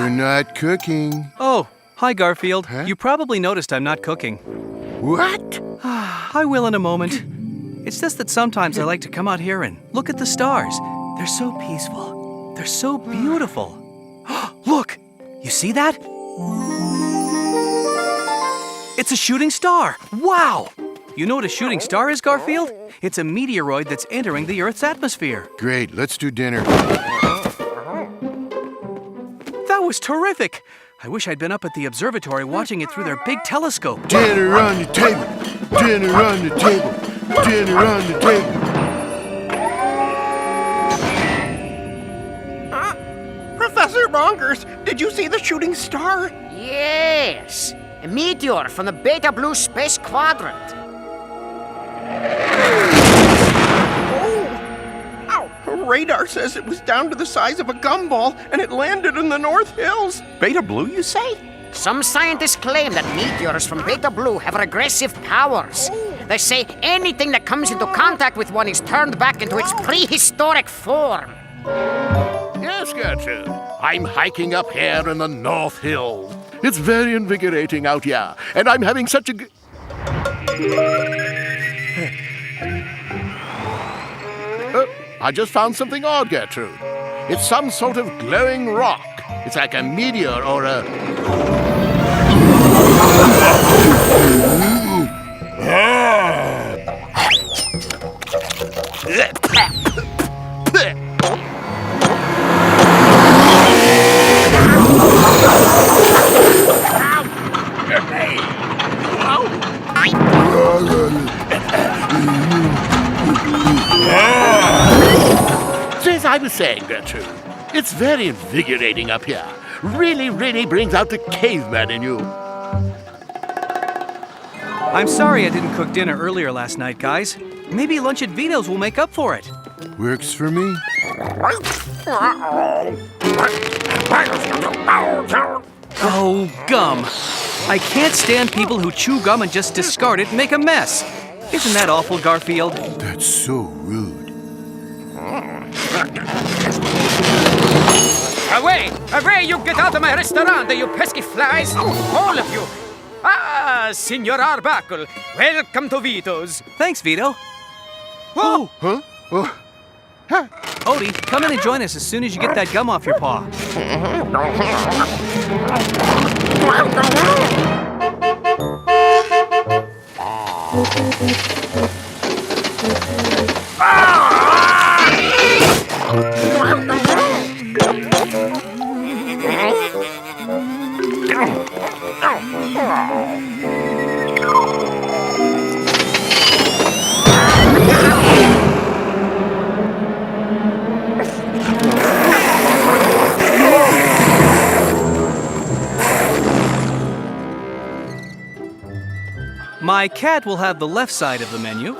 You're not cooking. Oh, hi, Garfield. Huh? You probably noticed I'm not cooking. What? I will in a moment. It's just that sometimes I like to come out here and look at the stars. They're so peaceful. They're so beautiful. Look! You see that? It's a shooting star! Wow! You know what a shooting star is, Garfield? It's a meteoroid that's entering the Earth's atmosphere. Great, let's do dinner. That was terrific! I wish I'd been up at the observatory watching it through their big telescope. Dinner on the table. Dinner on the table. Dinner on the table. Professor Bonkers, did you see the shooting star? Yes, a meteor from the Beta Blue Space Quadrant. Radar says it was down to the size of a gumball and it landed in the North Hills. Beta Blue, you say? Some scientists claim that meteors from Beta Blue have regressive powers. They say anything that comes into contact with one is turned back into its prehistoric form. Yes, Gertrude. I'm hiking up here in the North Hills. It's very invigorating out here, and I'm having such a I just found something odd, Gertrude. It's some sort of glowing rock. It's like a meteor or a... As I was saying, Gertrude, it's very invigorating up here. Really brings out the caveman in you. I'm sorry I didn't cook dinner earlier last night, guys. Maybe lunch at Vito's will make up for it. Works for me. Oh, gum. I can't stand people who chew gum and just discard it and make a mess. Isn't that awful, Garfield? That's so rude. Away, you get out of my restaurant, you pesky flies! All of you! Ah, Signor Arbuckle, welcome to Vito's. Thanks, Vito. Huh? Oh. Odie, come in and join us as soon as you get that gum off your paw. My cat will have the left side of the menu.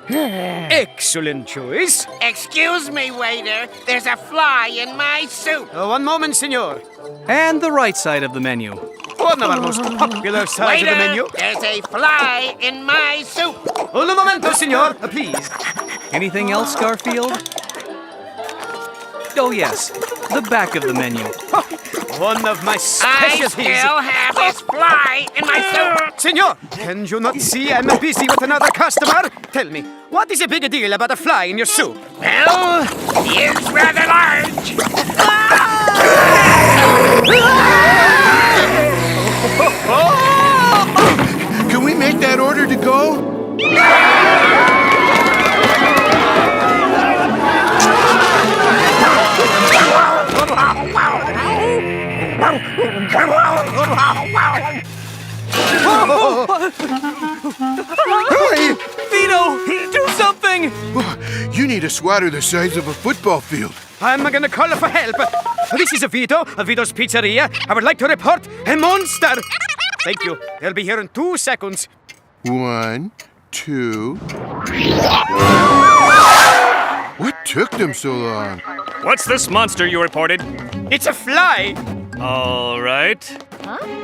Excellent choice. Excuse me, waiter. There's a fly in my soup. One moment, Signor. And the right side of the menu. One of our most popular sides of the menu. There's a fly in my soup. Un momento, Signor, please. Anything else, Garfield? Oh, yes. The back of the menu. One of my I specialties. still have this fly in my soup. Senor, can you not see I'm busy with another customer? Tell me, what is a big deal about a fly in your soup? Well, it's rather large. Can we make that order to go? Hey! Vito, do something! You need a swatter the size of a football field. I'm gonna call for help. This is Vito, Vito's Pizzeria. I would like to report a monster. Thank you. They'll be here in 2 seconds. 1, 2... What took them so long? What's this monster you reported? It's a fly. All right.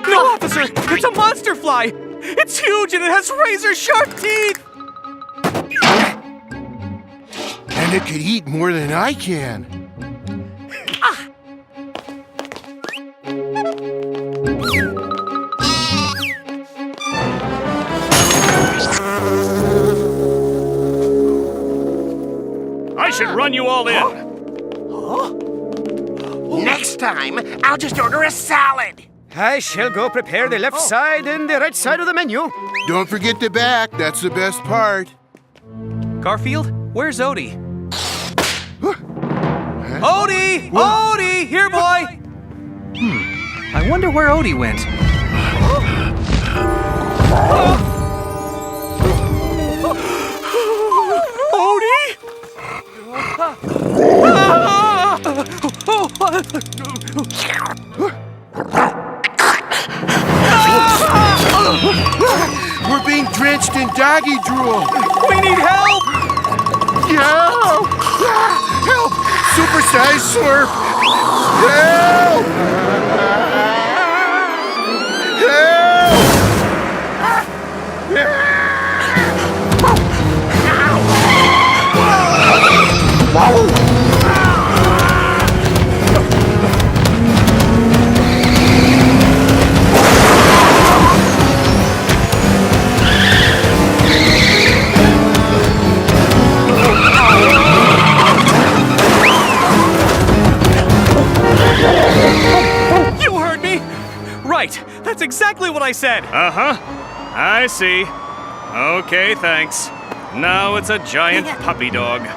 No, officer! It's a monster fly! It's huge and it has razor-sharp teeth! And it could eat more than I can. I should run you all in. Next time, I'll just order a salad. I shall go prepare the left side and the right side of the menu. Don't forget the back. That's the best part. Garfield, where's Odie? Odie! Odie! Here, boy! I wonder where Odie went. We're being drenched in doggy drool. We need help! Help! Help! Supersized slurp! Help! You heard me! Right, that's exactly what I said! Uh-huh. I see. Okay, thanks. Now it's a giant puppy dog.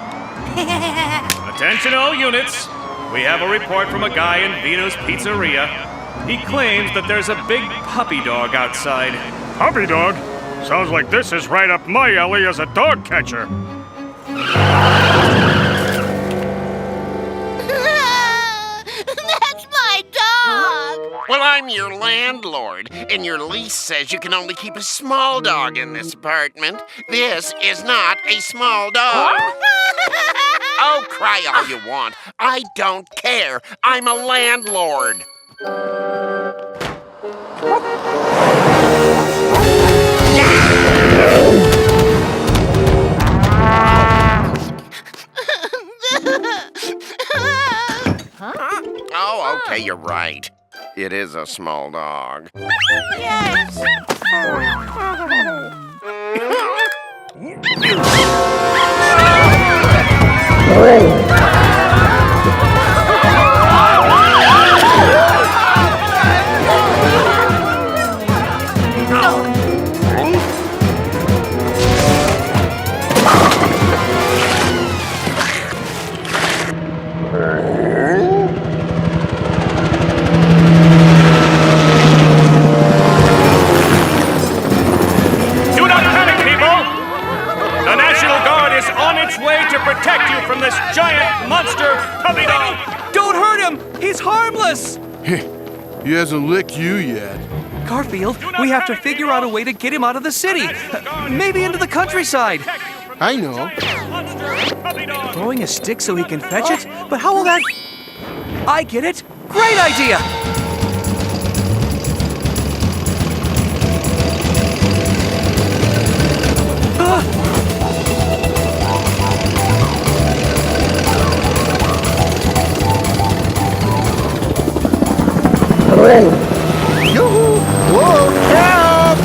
Attention all units. We have a report from a guy in Vito's Pizzeria. He claims that there's a big puppy dog outside. Puppy dog? Sounds like this is right up my alley as a dog catcher. That's my dog! Well, I'm your landlord, and your lease says you can only keep a small dog in this apartment. This is not a small dog. Oh, cry all you want. I don't care. I'm a landlord. Oh, okay, you're right. It is a small dog. Yes! Do not panic, people! The National Guard is on its way to protect you from this giant monster puppy dog! Don't hurt him! He's harmless! He hasn't licked you yet. Garfield, we have to figure out a way to get him out of the city. Maybe into the countryside. I know. Throwing a stick so he can fetch it? But how will that... I get it! Great idea! Yoo-hoo! Whoa! Help!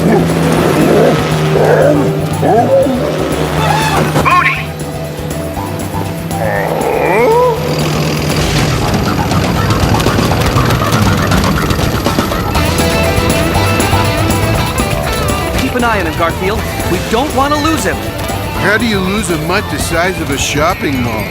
Keep an eye on him, Garfield. We don't want to lose him. How do you lose a mutt the size of a shopping mall?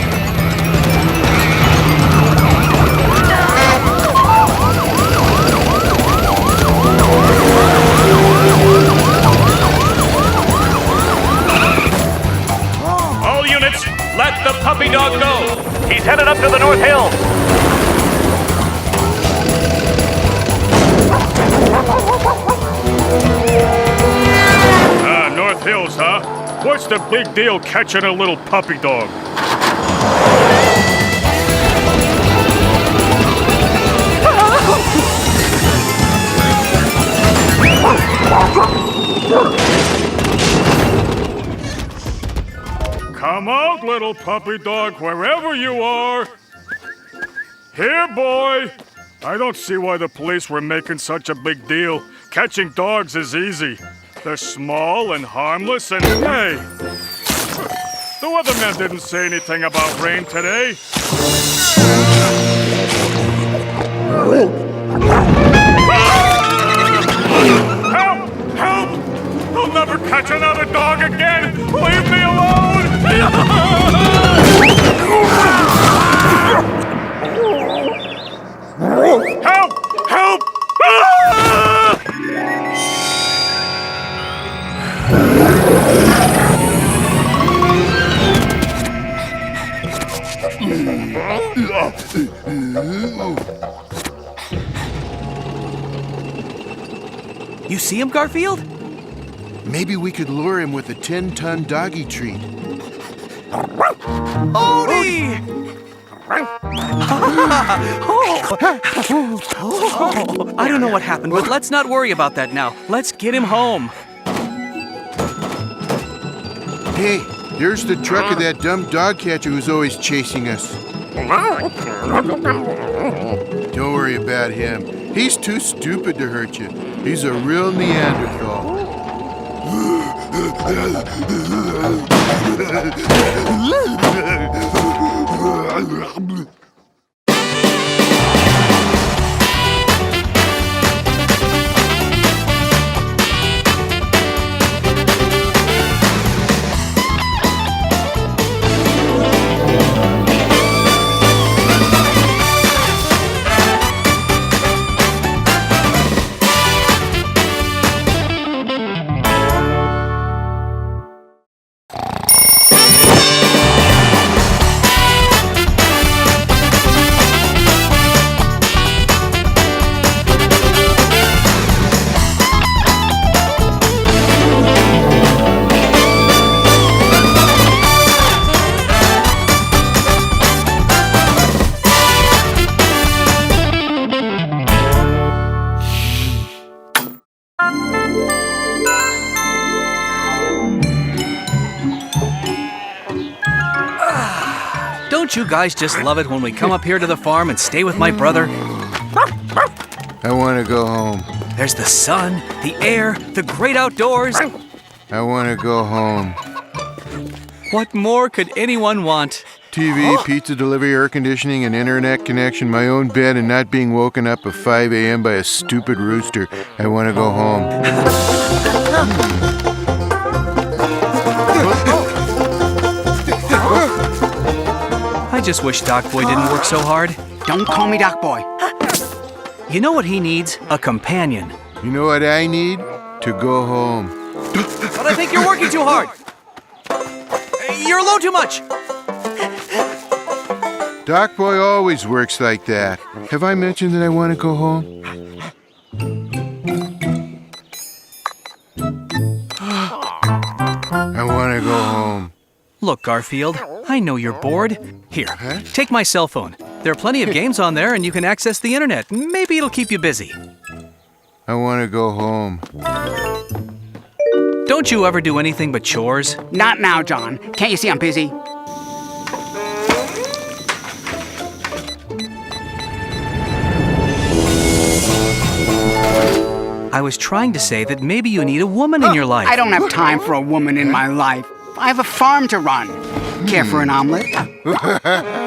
All units, let the puppy dog go! He's headed up to the North Hill! North Hills, huh? What's the big deal catching a little puppy dog? Come out, little puppy dog, wherever you are. Here, boy. I don't see why the police were making such a big deal. Catching dogs is easy. They're small and harmless and hey! The weatherman didn't say anything about rain today. Help! Help! I'll never catch another dog again! Leave me alone! Help! Help! Ah! You see him, Garfield? Maybe we could lure him with a 10-ton doggy treat. Odie! I don't know what happened, but let's not worry about that now. Let's get him home. Hey, there's the truck of that dumb dog catcher who's always chasing us. Don't worry about him. He's too stupid to hurt you. He's a real Neanderthal. Don't you guys just love it when we come up here to the farm and stay with my brother? I want to go home. There's the sun, the air, the great outdoors. I want to go home. What more could anyone want? TV, pizza delivery, air conditioning, an internet connection, my own bed, and not being woken up at 5 a.m. by a stupid rooster. I want to go home. I just wish Doc Boy didn't work so hard. Don't call me Doc Boy. You know what he needs? A companion. You know what I need? To go home. But I think you're working too hard. You're alone too much. Doc Boy always works like that. Have I mentioned that I want to go home? I want to go home. Look, Garfield, I know you're bored. Here, take my cell phone. There are plenty of games on there and you can access the internet. Maybe it'll keep you busy. I want to go home. Don't you ever do anything but chores? Not now, John. Can't you see I'm busy? I was trying to say that maybe you need a woman in your life. I don't have time for a woman in my life. I have a farm to run. Care for an omelet?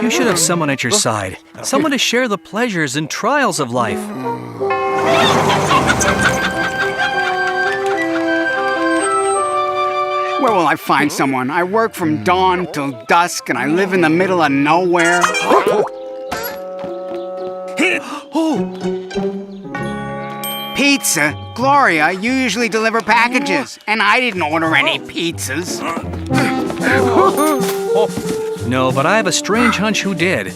You should have someone at your side. Someone to share the pleasures and trials of life. Where will I find someone? I work from dawn till dusk and I live in the middle of nowhere. Pizza? Gloria, you usually deliver packages, and I didn't order any pizzas. No, but I have a strange hunch who did.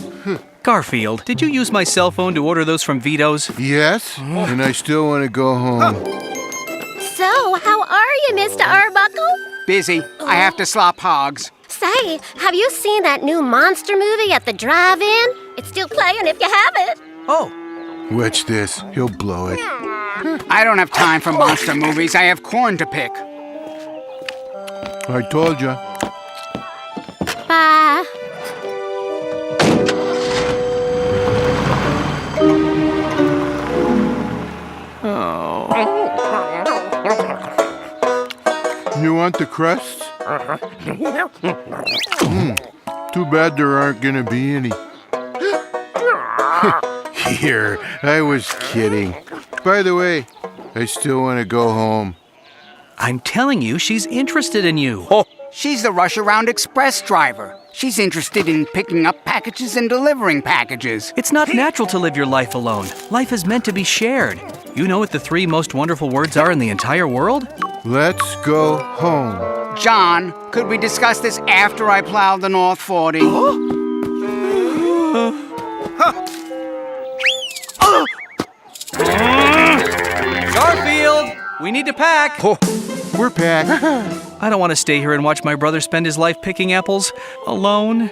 Garfield, did you use my cell phone to order those from Vito's? Yes, and I still want to go home. So, how are you, Mr. Arbuckle? Busy. I have to slop hogs. Say, have you seen that new monster movie at the drive-in? It's still playing if you haven't. Oh. Watch this. He'll blow it. I don't have time for monster movies. I have corn to pick. I told you. Bye. want the crusts? Too bad there aren't gonna be any. Here, I was kidding. By the way, I still want to go home. I'm telling you, she's interested in you. Oh, she's the Rush Around Express driver. She's interested in picking up packages and delivering packages. It's not natural to live your life alone. Life is meant to be shared. You know what the 3 most wonderful words are in the entire world? Let's go home. John, could we discuss this after I plow the North 40? Garfield! We need to pack! We're packed. I don't want to stay here and watch my brother spend his life picking apples alone.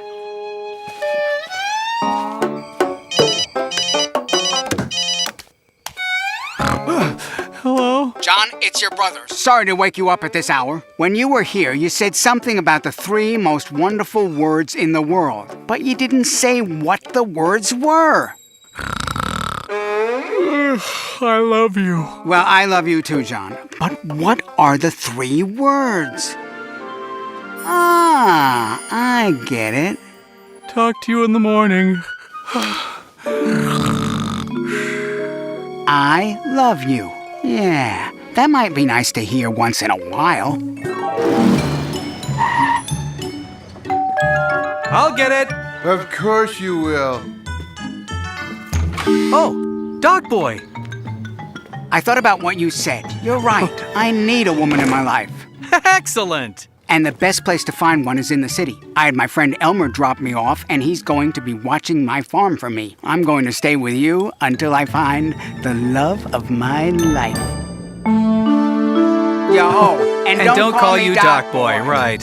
Hello? John, it's your brother. Sorry to wake you up at this hour. When you were here, you said something about the 3 most wonderful words in the world, but you didn't say what the words were. I love you. Well, I love you too, John. But what are the 3 words? Ah, I get it. Talk to you in the morning. I love you. Yeah, that might be nice to hear once in a while. I'll get it. Of course you will. Oh, Dog Boy. I thought about what you said. You're right. I need a woman in my life. Excellent. And the best place to find one is in the city. I had my friend Elmer drop me off, and he's going to be watching my farm for me. I'm going to stay with you until I find the love of my life. And don't call me you Doc Boy, right.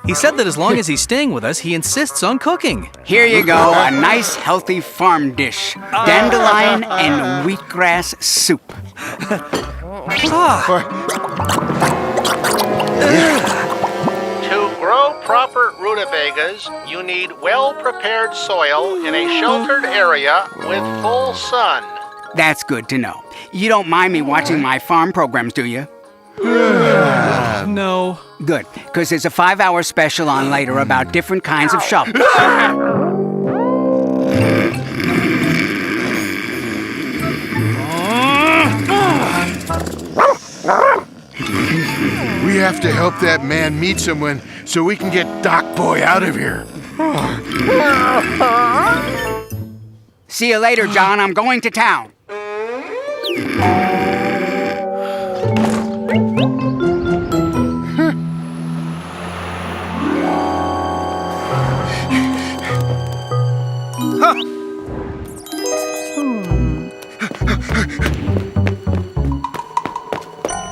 He said that as long as he's staying with us, he insists on cooking. Here you go, a nice healthy farm dish. Dandelion and wheatgrass soup. To grow proper rutabagas, you need well-prepared soil in a sheltered area with full sun. That's good to know. You don't mind me watching my farm programs, do you? No. Good, because there's a 5-hour special on later about different kinds of shovels. We have to help that man meet someone so we can get Doc Boy out of here. See you later, John. I'm going to town.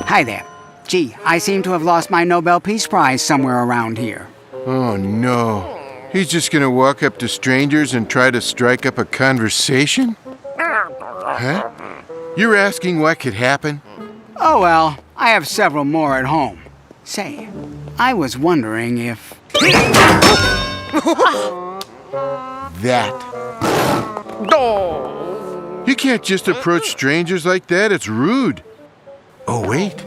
Hi there. Gee, I seem to have lost my Nobel Peace Prize somewhere around here. Oh no. He's just gonna walk up to strangers and try to strike up a conversation? Huh? You're asking what could happen? Oh well, I have several more at home. Say, I was wondering if... That. You can't just approach strangers like that. It's rude. Oh, wait.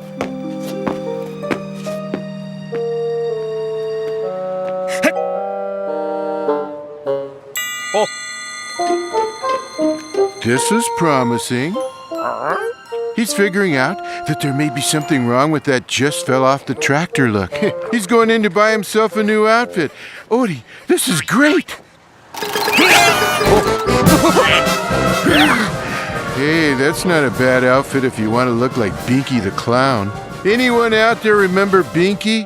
This is promising. He's figuring out that there may be something wrong with that just fell off the tractor look. He's going in to buy himself a new outfit. Odie, this is great. Hey, that's not a bad outfit if you want to look like Binky the Clown. Anyone out there remember Binky?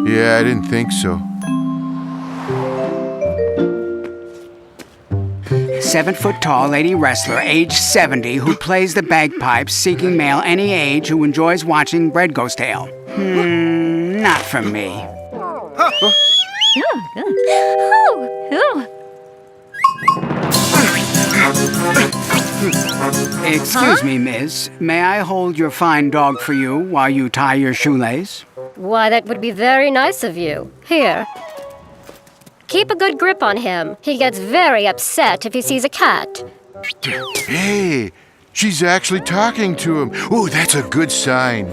Yeah, I didn't think so. 7-foot-tall lady wrestler, age 70, who plays the bagpipes, seeking male any age, who enjoys watching bread go stale. Not for me. Excuse me, miss. May I hold your fine dog for you while you tie your shoelace? Why, that would be very nice of you. Here. Keep a good grip on him. He gets very upset if he sees a cat. Hey, she's actually talking to him. Oh, that's a good sign.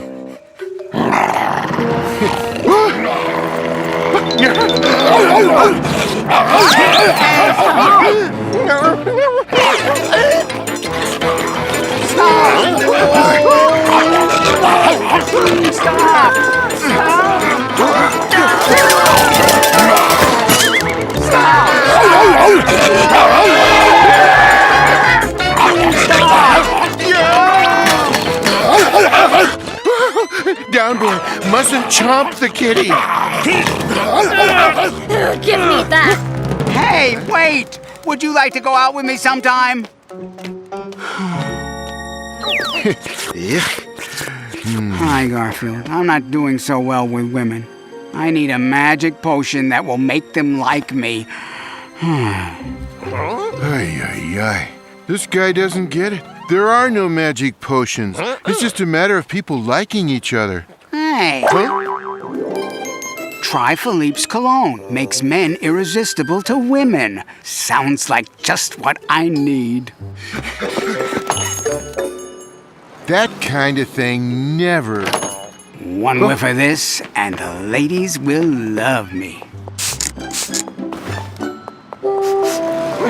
Down boy, mustn't chomp the kitty. Give me that. Hey, wait! Would you like to go out with me sometime? Hi, Garfield. I'm not doing so well with women. I need a magic potion that will make them like me. Ay. This guy doesn't get it. There are no magic potions. It's just a matter of people liking each other. Hey. Try Philippe's cologne. Makes men irresistible to women. Sounds like just what I need. That kind of thing never. One whiff of this, and the ladies will love me.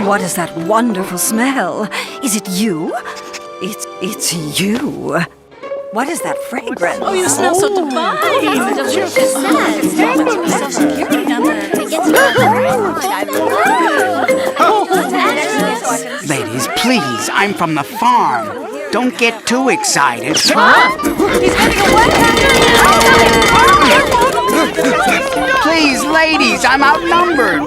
What is that wonderful smell? Is it you? It's you. What is that fragrance? Oh, you smell so divine. Ladies, please, I'm from the farm. Don't get too excited. He's getting away. Please, ladies, I'm outnumbered.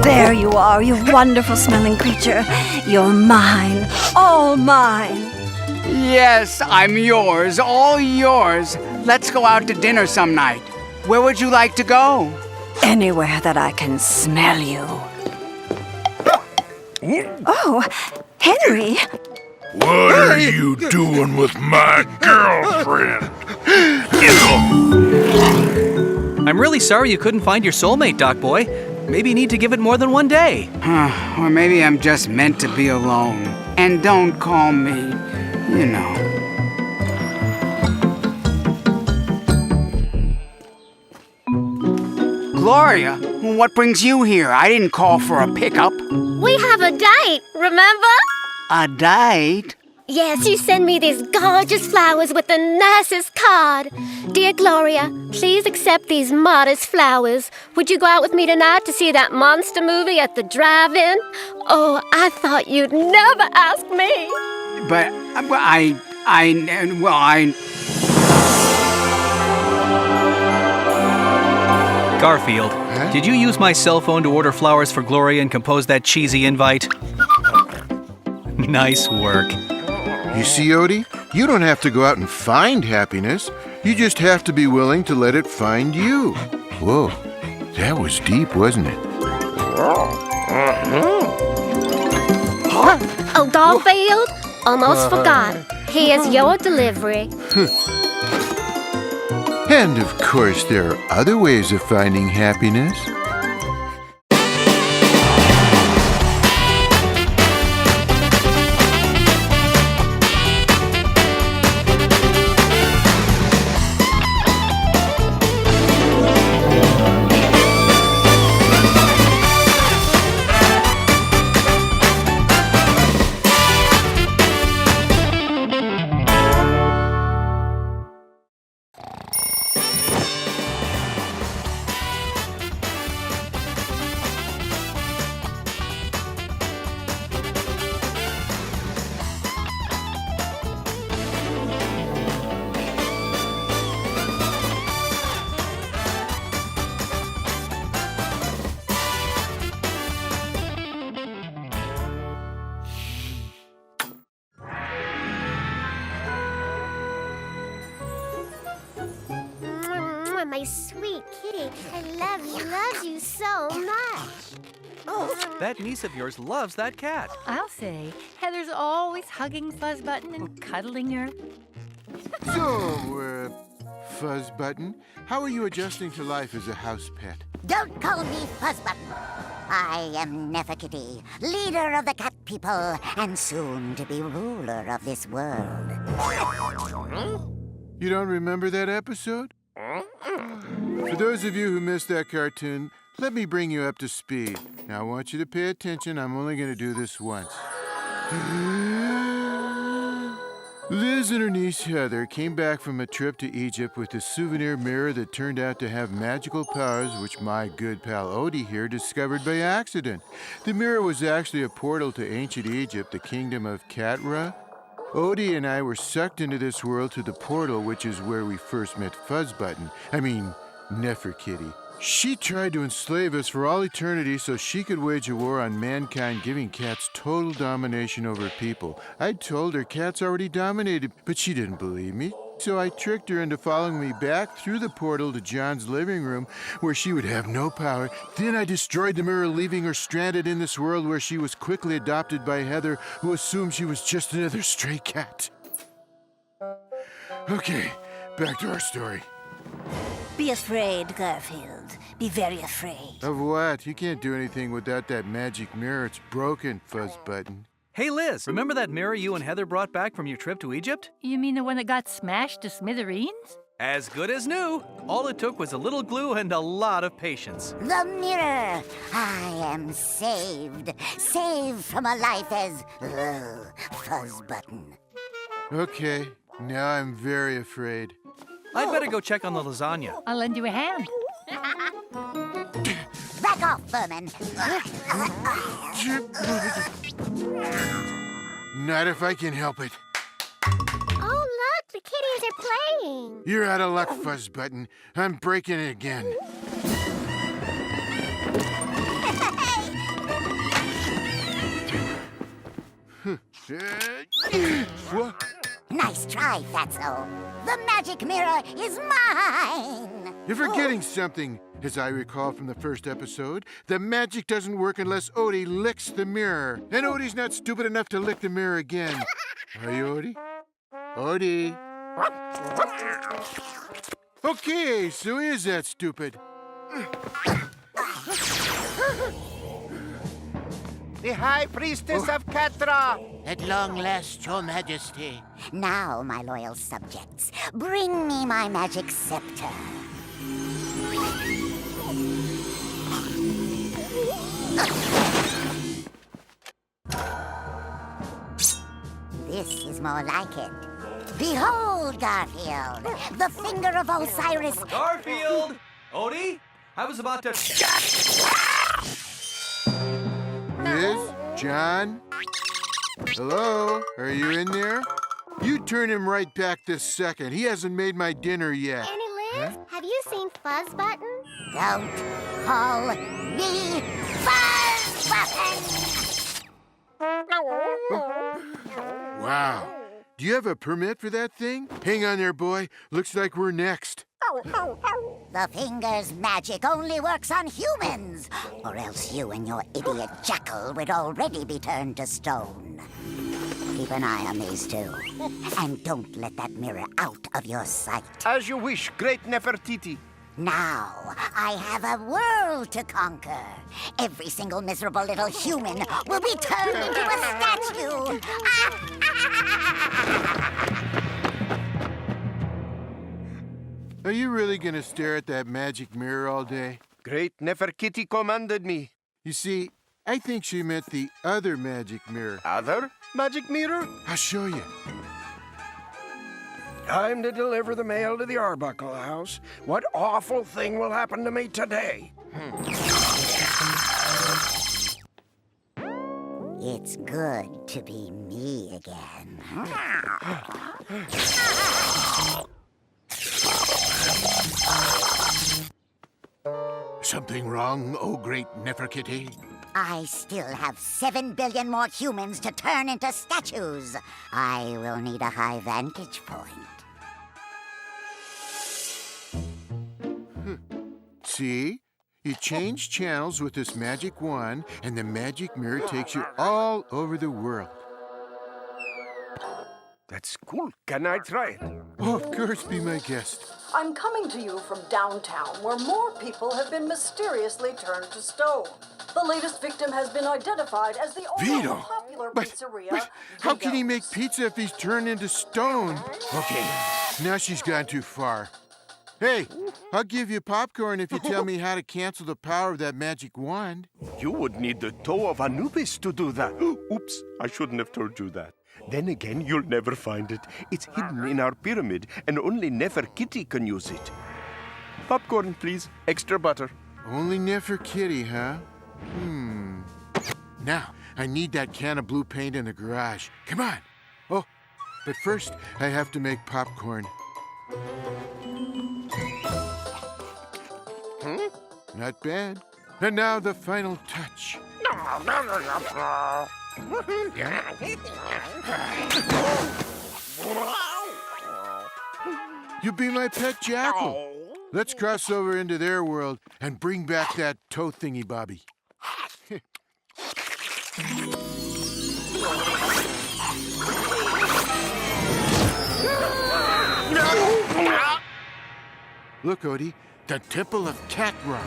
There you are, you wonderful smelling creature. You're mine, all mine. Yes, I'm yours, all yours. Let's go out to dinner some night. Where would you like to go? Anywhere that I can smell you. Oh, Henry. What are you doing with my girlfriend? I'm really sorry you couldn't find your soulmate, Doc Boy. Maybe you need to give it more than one day. Or maybe I'm just meant to be alone. And don't call me, you know. Gloria, what brings you here? I didn't call for a pickup. We have a date, remember? A date? Yes, you send me these gorgeous flowers with the nicest card. Dear Gloria, please accept these modest flowers. Would you go out with me tonight to see that monster movie at the drive-in? Oh, I thought you'd never ask me. But I... Garfield, did you use my cell phone to order flowers for Gloria and compose that cheesy invite? Nice work. You see, Odie? You don't have to go out and find happiness. You just have to be willing to let it find you. Whoa, that was deep, wasn't it? Oh, Garfield, almost forgot. Here's your delivery. And of course, there are other ways of finding happiness. My sweet kitty, I love you so much. That niece of yours loves that cat. I'll say, Heather's always hugging Fuzzbutton and cuddling her. So, Fuzzbutton, how are you adjusting to life as a house pet? Don't call me Fuzzbutton. I am Neferkiti, leader of the cat people, and soon to be ruler of this world. You don't remember that episode? For those of you who missed that cartoon, let me bring you up to speed. Now, I want you to pay attention. I'm only going to do this once. Liz and her niece Heather came back from a trip to Egypt with a souvenir mirror that turned out to have magical powers, which my good pal Odie here discovered by accident. The mirror was actually a portal to ancient Egypt, the kingdom of Catra. Odie and I were sucked into this world through the portal, which is where we first met Fuzzbutton. I mean, Neferkiti. She tried to enslave us for all eternity so she could wage a war on mankind, giving cats total domination over people. I told her cats already dominated, but she didn't believe me. So I tricked her into following me back through the portal to John's living room, where she would have no power. Then I destroyed the mirror, leaving her stranded in this world where she was quickly adopted by Heather, who assumed she was just another stray cat. Okay, back to our story. Be afraid, Garfield. Be very afraid. Of what? You can't do anything without that magic mirror. It's broken, Fuzzbutton. Hey, Liz, remember that mirror you and Heather brought back from your trip to Egypt? You mean the one that got smashed to smithereens? As good as new. All it took was a little glue and a lot of patience. The mirror! I am saved. Saved from a life as Fuzzbutton. Okay, now I'm very afraid. I'd better go check on the lasagna. I'll lend you a hand. Back off, vermin. Not if I can help it. Oh, look, the kitties are playing. You're out of luck, Fuzzbutton. I'm breaking it again. What? Nice try, Fatso. The magic mirror is mine! You're forgetting something. As I recall from the first episode, the magic doesn't work unless Odie licks the mirror. And Odie's not stupid enough to lick the mirror again. Are you, Odie? Odie? Okay, so he is that stupid. The High Priestess of Catra! At long last, Your Majesty. Now, my loyal subjects, bring me my magic scepter. This is more like it. Behold, Garfield, the finger of Osiris. Garfield! Odie? I was about to... Liz? John? Hello? Are you in there? You turn him right back this second. He hasn't made my dinner yet. Annie Liz, have you seen Fuzzbutton? Don't call me Fuzzbutton! Wow. Do you have a permit for that thing? Hang on there, boy. Looks like we're next. The finger's magic only works on humans, or else you and your idiot jackal would already be turned to stone. Keep an eye on these two, and don't let that mirror out of your sight. As you wish, great Nefertiti. Now, I have a world to conquer. Every single miserable little human will be turned into a statue. Are you really gonna stare at that magic mirror all day? Great Neferkiti commanded me. You see, I think she meant the other magic mirror. Other magic mirror? I'll show you. Time to deliver the mail to the Arbuckle house. What awful thing will happen to me today? It's good to be me again. Something wrong, oh great Neferkiti? I still have 7 billion more humans to turn into statues. I will need a high vantage point. See? You change channels with this magic wand, and the magic mirror takes you all over the world. That's cool. Can I try it? Oh, of course, be my guest. I'm coming to you from downtown, where more people have been mysteriously turned to stone. The latest victim has been identified as the owner Vito? of a popular But pizzeria. how can he make pizza if he's turned into stone? Okay, now she's gone too far. Hey, I'll give you popcorn if you tell me how to cancel the power of that magic wand. You would need the toe of Anubis to do that. Oops, I shouldn't have told you that. Then again, you'll never find it. It's hidden in our pyramid, and only Neferkiti can use it. Popcorn, please. Extra butter. Only Neferkiti, huh? Now, I need that can of blue paint in the garage. Come on. Oh, but first, I have to make popcorn. Not bad. And now the final touch. You be my pet jackal. Let's cross over into their world and bring back that toe thingy bobby. Look, Odie, the Temple of Cat Rock.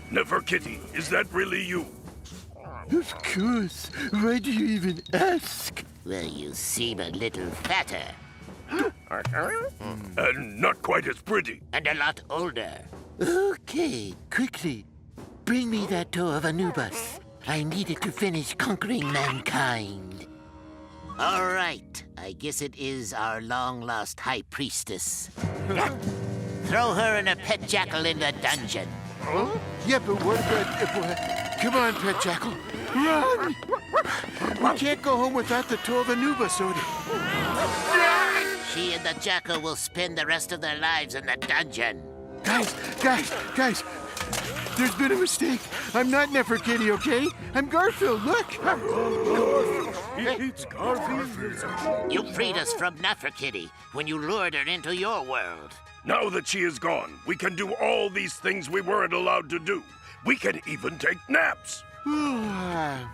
Neferkiti, is that really you? Of course. Why do you even ask? Well, you seem a little fatter. And not quite as pretty. And a lot older. Okay, quickly. Bring me that toe of Anubis. I need it to finish conquering mankind. All right. I guess it is our long-lost high priestess. Throw her and her pet jackal in the dungeon. Huh? Yeah, but what about... Come on, pet jackal. Run! We can't go home without the toe of Anubis, Odie. She and the jackal will spend the rest of their lives in the dungeon. Guys! There's been a mistake. I'm not Neferkiti, okay? I'm Garfield, look! It's Garfield. You freed us from Neferkiti when you lured her into your world. Now that she is gone, we can do all these things we weren't allowed to do. We can even take naps. Yeah,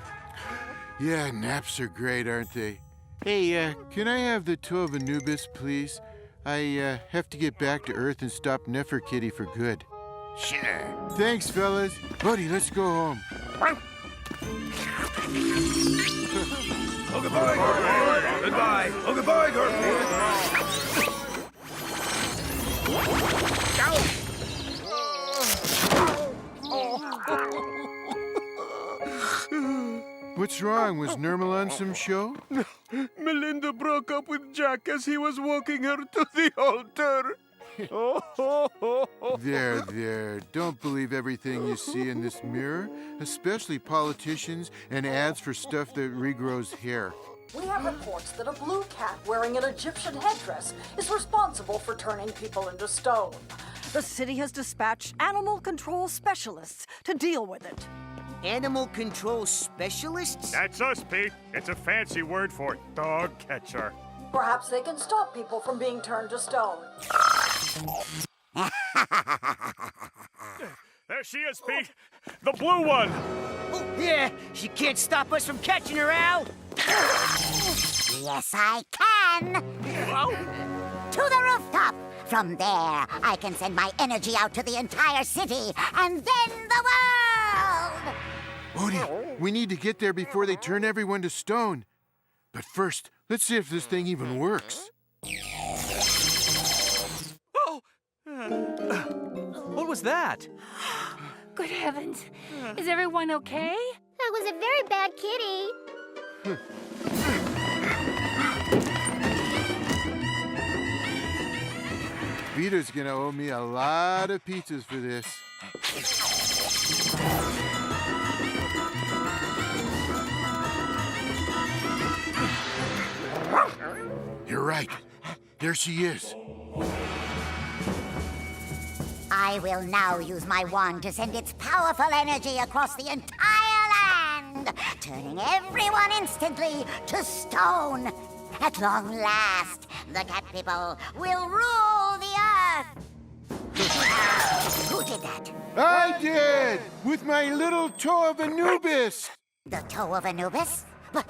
naps are great, aren't they? Hey, can I have the toe of Anubis, please? I have to get back to Earth and stop Neferkiti for good. Sure. Thanks, fellas. Buddy, let's go home. Oh, goodbye, Garfield. Goodbye. Oh, goodbye, Garfield. What's wrong? Was Nirmal on some show? Melinda broke up with Jack as he was walking her to the altar. There. Don't believe everything you see in this mirror, especially politicians and ads for stuff that regrows hair. We have reports that a blue cat wearing an Egyptian headdress is responsible for turning people into stone. The city has dispatched animal control specialists to deal with it. Animal control specialists? That's us, Pete. It's a fancy word for dog catcher. Perhaps they can stop people from being turned to stone. There she is, Pete. The blue one. Oh, yeah. She can't stop us from catching her, Al. Yes, I can. To the rooftop. From there, I can send my energy out to the entire city, and then the world! Odie, we need to get there before they turn everyone to stone. But first, let's see if this thing even works. Oh! What was that? Good heavens. Is everyone okay? That was a very bad kitty. Vito's gonna owe me a lot of pizzas for this. You're right. There she is. I will now use my wand to send its powerful energy across the entire land, turning everyone instantly to stone. At long last, the cat people will rule the earth. Who did that? I did! With my little toe of Anubis! The toe of Anubis? But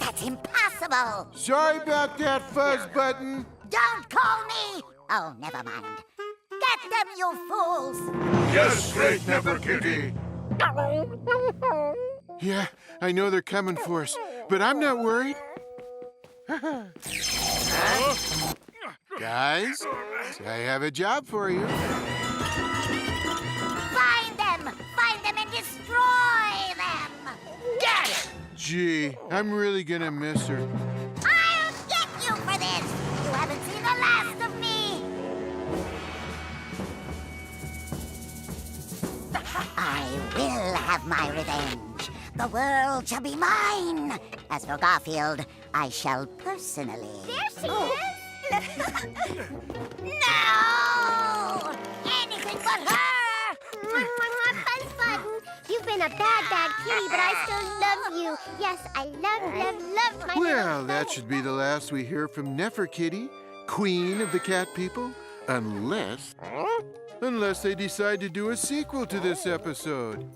that's impossible! Sorry about that, Fuzz Button. Don't call me! Oh, never mind. Get them, you fools! Yes, great Neferkitty. Yeah, I know they're coming for us, but I'm not worried. Guys, I have a job for you. Find them! Find them and destroy them! Get it! Gee, I'm really gonna miss her. I'll get you for this! You haven't seen the last of me! I will have my revenge. The world shall be mine. As for Garfield, I shall personally... There she is! No! Anything but her! Buzz Button, you've been a bad kitty, but I still love you. Yes, I love my Well, that should be the last we hear from Neferkitty, queen of the cat people, unless they decide to do a sequel to this episode.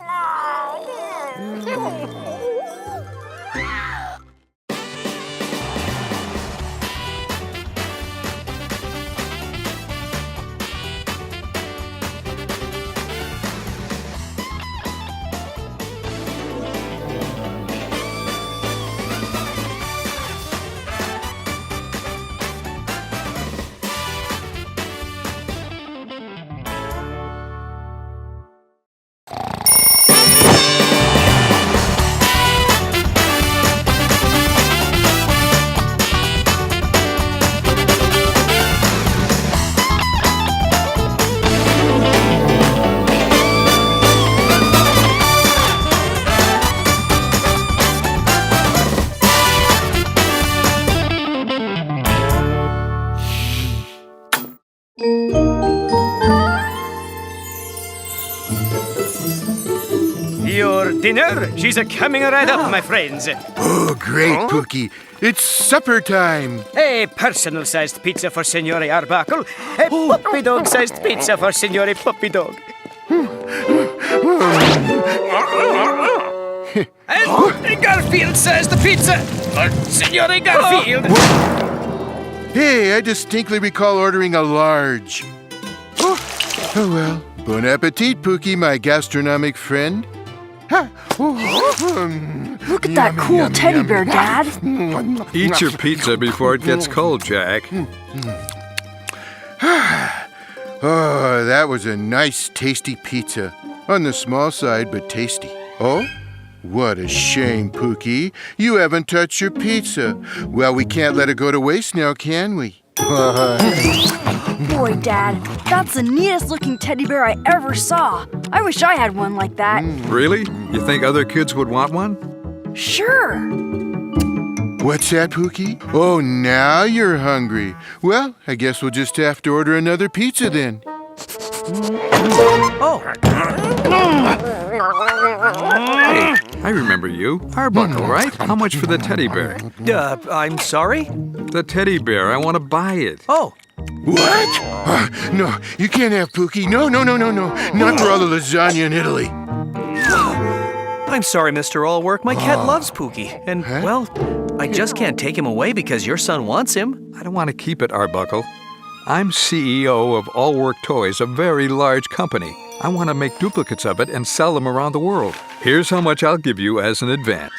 Your dinner? She's coming right up, my friends. Oh, great, Pookie. It's supper time. A personal-sized pizza for Signore Arbuckle. A puppy dog-sized pizza for Signore Puppy Dog. And a Garfield-sized pizza for Signore Garfield. Hey, I distinctly recall ordering a large. Oh well. Bon appetit, Pookie, my gastronomic friend. Look at that cool teddy bear, Dad. Eat your pizza before it gets cold, Jack. Oh, that was a nice, tasty pizza. On the small side, but tasty. Oh? What a shame, Pookie. You haven't touched your pizza. Well, we can't let it go to waste now, can we? Boy, Dad, that's the neatest looking teddy bear I ever saw. I wish I had one like that. Really? You think other kids would want one? Sure. What's that, Pookie? Oh, now you're hungry. Well, I guess we'll just have to order another pizza then. Oh. Hey, I remember you. Arbuckle, right? How much for the teddy bear? I'm sorry? The teddy bear. I want to buy it. Oh. What? No, you can't have Pookie. No. Not for all the lasagna in Italy. I'm sorry, Mr. Allwork. My cat loves Pookie. And, well, I just can't take him away because your son wants him. I don't want to keep it, Arbuckle. I'm CEO of Allwork Toys, a very large company. I want to make duplicates of it and sell them around the world. Here's how much I'll give you as an advance.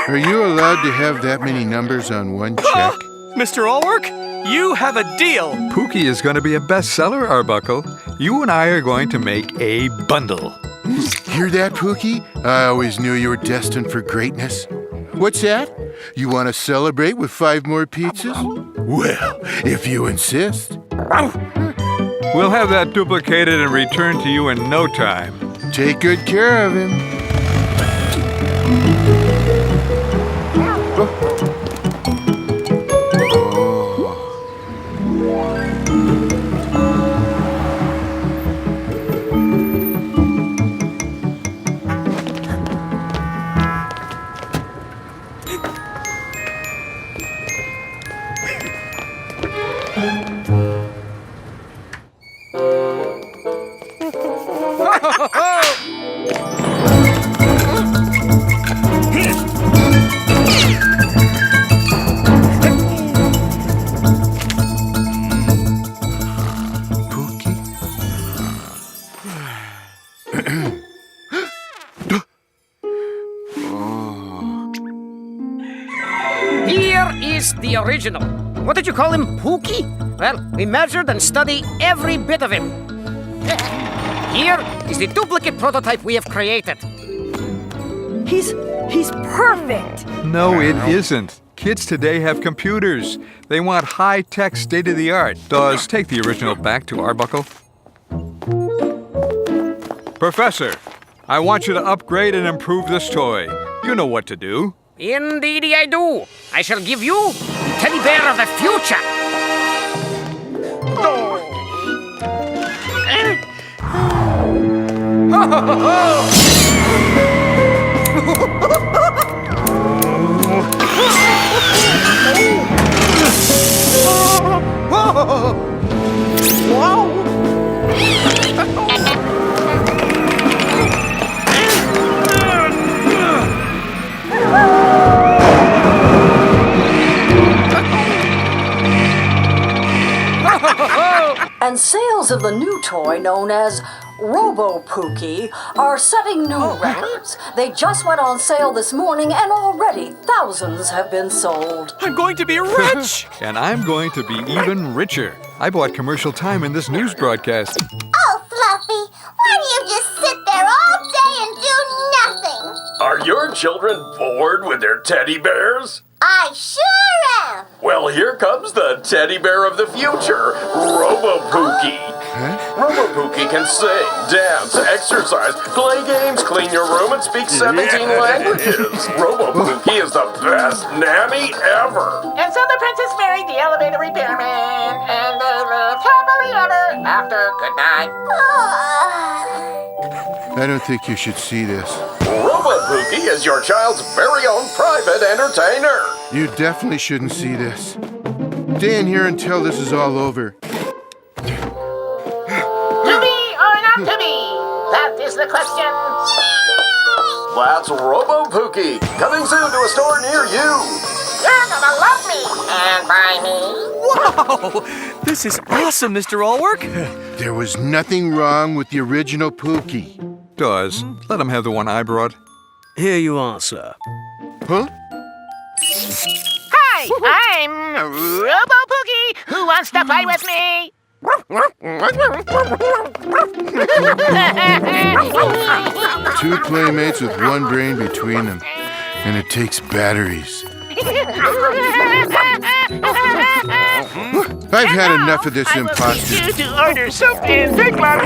Are you allowed to have that many numbers on one check? Mr. Allwork, you have a deal. Pookie is going to be a bestseller, Arbuckle. You and I are going to make a bundle. Hear that, Pookie? I always knew you were destined for greatness. What's that? You want to celebrate with 5 more pizzas? Well, if you insist. We'll have that duplicated and returned to you in no time. Take good care of him. is the original. What did you call him, Pookie? Well, we measured and studied every bit of him. Here is the duplicate prototype we have created. He's perfect. No, it isn't. Kids today have computers. They want high-tech, state-of-the-art. Dawes, take the original back to Arbuckle. Professor, I want you to upgrade and improve this toy. You know what to do. Indeedy I do. I shall give you the teddy bear of the future. And sales of the new toy known as Robo Pookie are setting new records. They just went on sale this morning and already thousands have been sold. I'm going to be rich! And I'm going to be even richer. I bought commercial time in this news broadcast. Oh, Fluffy, why do you just sit there all day and do nothing? Are your children bored with their teddy bears? I sure am. Well, here comes the teddy bear of the future, Robo Pookie. Robo Pookie can sing, dance, exercise, play games, clean your room, and speak 17 languages. Robo Pookie is the best nanny ever. And so the princess married the elevator repairman, and they lived happily ever after. Good night. I don't think you should see this. Robo Pookie is your child's very own private entertainer. You definitely shouldn't see this. Stay in here until this is all over. To be or not to be? That is the question. That's Robo Pookie, coming soon to a store near you. You're gonna love me and buy me. Wow! This is awesome, Mr. Allwork. There was nothing wrong with the original Pookie. Dawes, let him have the one I brought. Here you are, sir. Huh? Hi, I'm Robo Pookie. Who wants to play with me? 2 playmates with 1 brain between them. And it takes batteries. I've had enough of this imposter. You to order soup and Big Mac.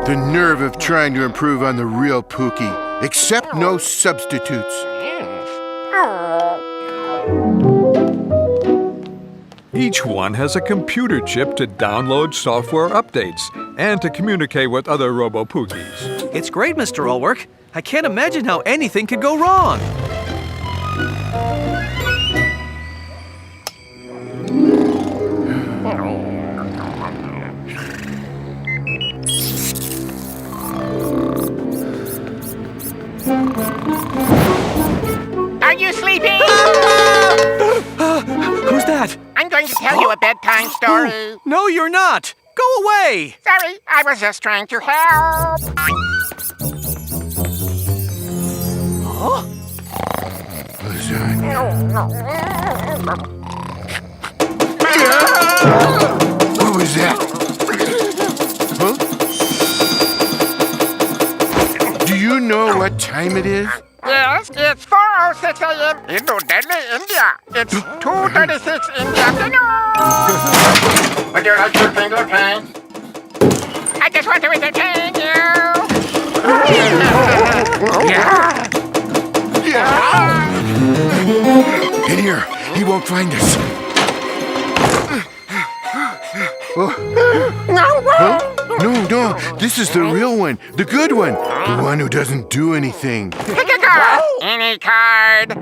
The nerve of trying to improve on the real Pookie. Accept no substitutes. Each one has a computer chip to download software updates and to communicate with other Robo Pookies. It's great, Mr. Allwork. I can't imagine how anything could go wrong. Are you sleeping? Who's that? I'm going to tell you a bedtime story. No, you're not. Go away. Sorry, I was just trying to help. Huh? What is that? What was that? Huh? Do you know what time it is? Yes, it's 4:06 a.m. in New Delhi, India. It's 2:36 in the afternoon. Would you like your finger paint? I just want to entertain you. In here. He won't find us. Oh. Huh? No. This is the real one. The good one. The one who doesn't do anything. Pick a card. Any card.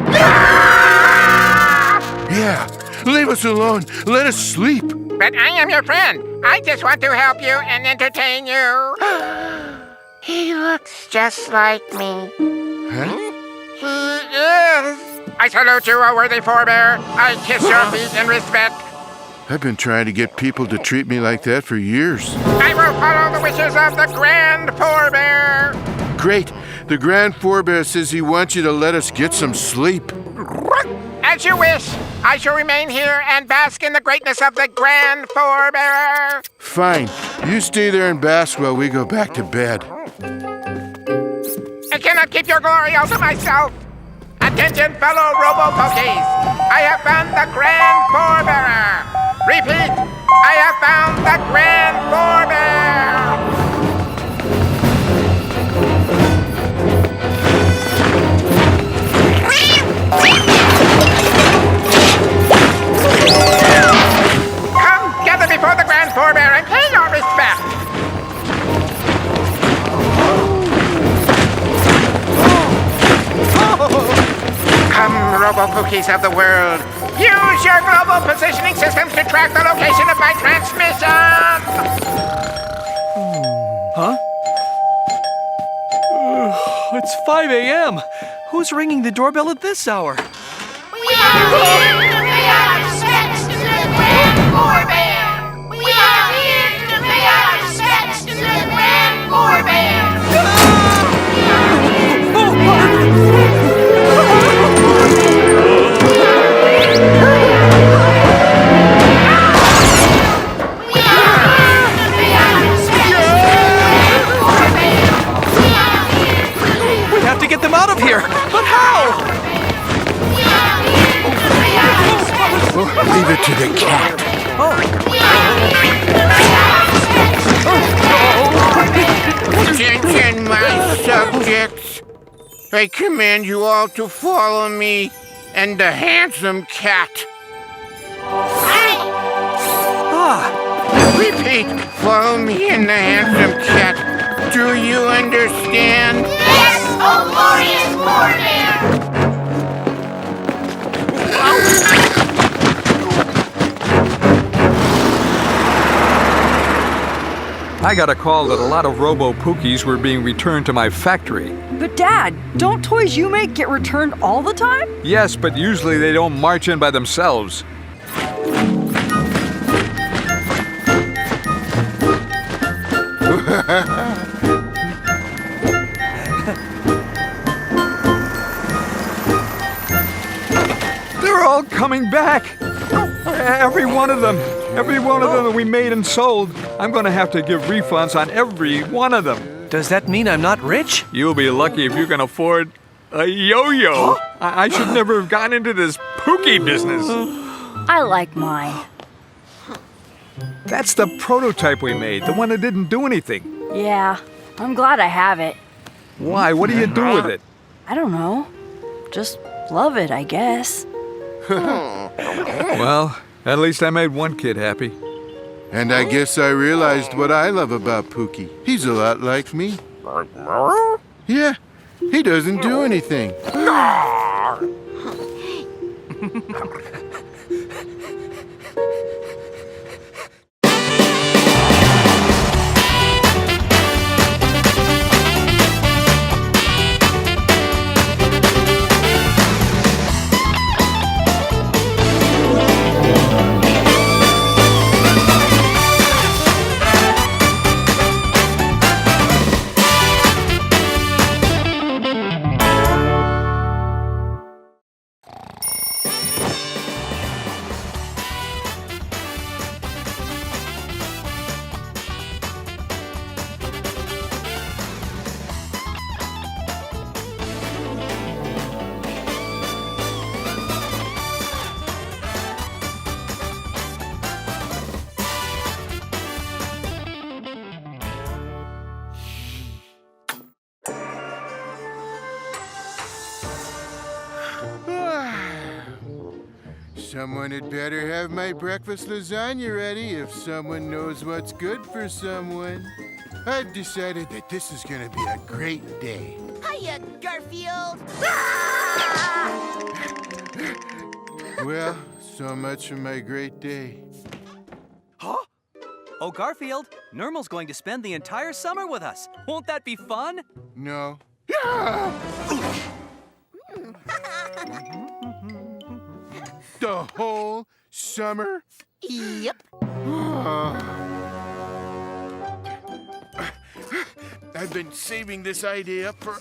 Yeah. Leave us alone. Let us sleep. But I am your friend. I just want to help you and entertain you. He looks just like me. Huh? He is. I salute you, O worthy forebear. I kiss your feet in respect. I've been trying to get people to treat me like that for years. I will follow the wishes of the grand forebear. Great. The Grand Forebear says he wants you to let us get some sleep. As you wish. I shall remain here and bask in the greatness of the Grand Forebearer. Fine. You stay there and bask while we go back to bed. I cannot keep your glory all to myself. Attention, fellow Robo-Pokies. I have found the Grand Forebearer. Repeat, I have found the Grand Forebearer. Come, gather before the Grand Forebearer and pay your respect. Come, Robo-Pookies of the world. Use your global positioning systems to track the location of my transmission. Huh? It's 5 a.m. Who's ringing the doorbell at this hour? We are here to pay our respects to the Grand Forebear. We are here to pay our respects to the Grand Forebear. We have to get them out of here. But how? Leave it to the cat. Attention, my subjects. I command you all to follow me and the handsome cat. Repeat, follow me and the handsome cat. Do you understand? Yes, oh glorious Forebear! I got a call that a lot of Robo-Pookies were being returned to my factory. But Dad, don't toys you make get returned all the time? Yes, but usually they don't march in by themselves. They're all coming back! Every one of them! Every one of them that we made and sold. I'm going to have to give refunds on every one of them. Does that mean I'm not rich? You'll be lucky if you can afford a yo-yo. I should never have gotten into this Pookie business. I like mine. That's the prototype we made, the one that didn't do anything. Yeah, I'm glad I have it. Why? What do you do with it? I don't know. Just love it, I guess. Well, at least I made one kid happy. And I guess I realized what I love about Pookie. He's a lot like me. Yeah, he doesn't do anything. Someone had better have my breakfast lasagna ready if someone knows what's good for someone. I've decided that this is gonna be a great day. Hiya, Garfield! Well, so much for my great day. Huh? Oh, Garfield, Nermal's going to spend the entire summer with us. Won't that be fun? No. The whole summer? Yep. I've been saving this idea up for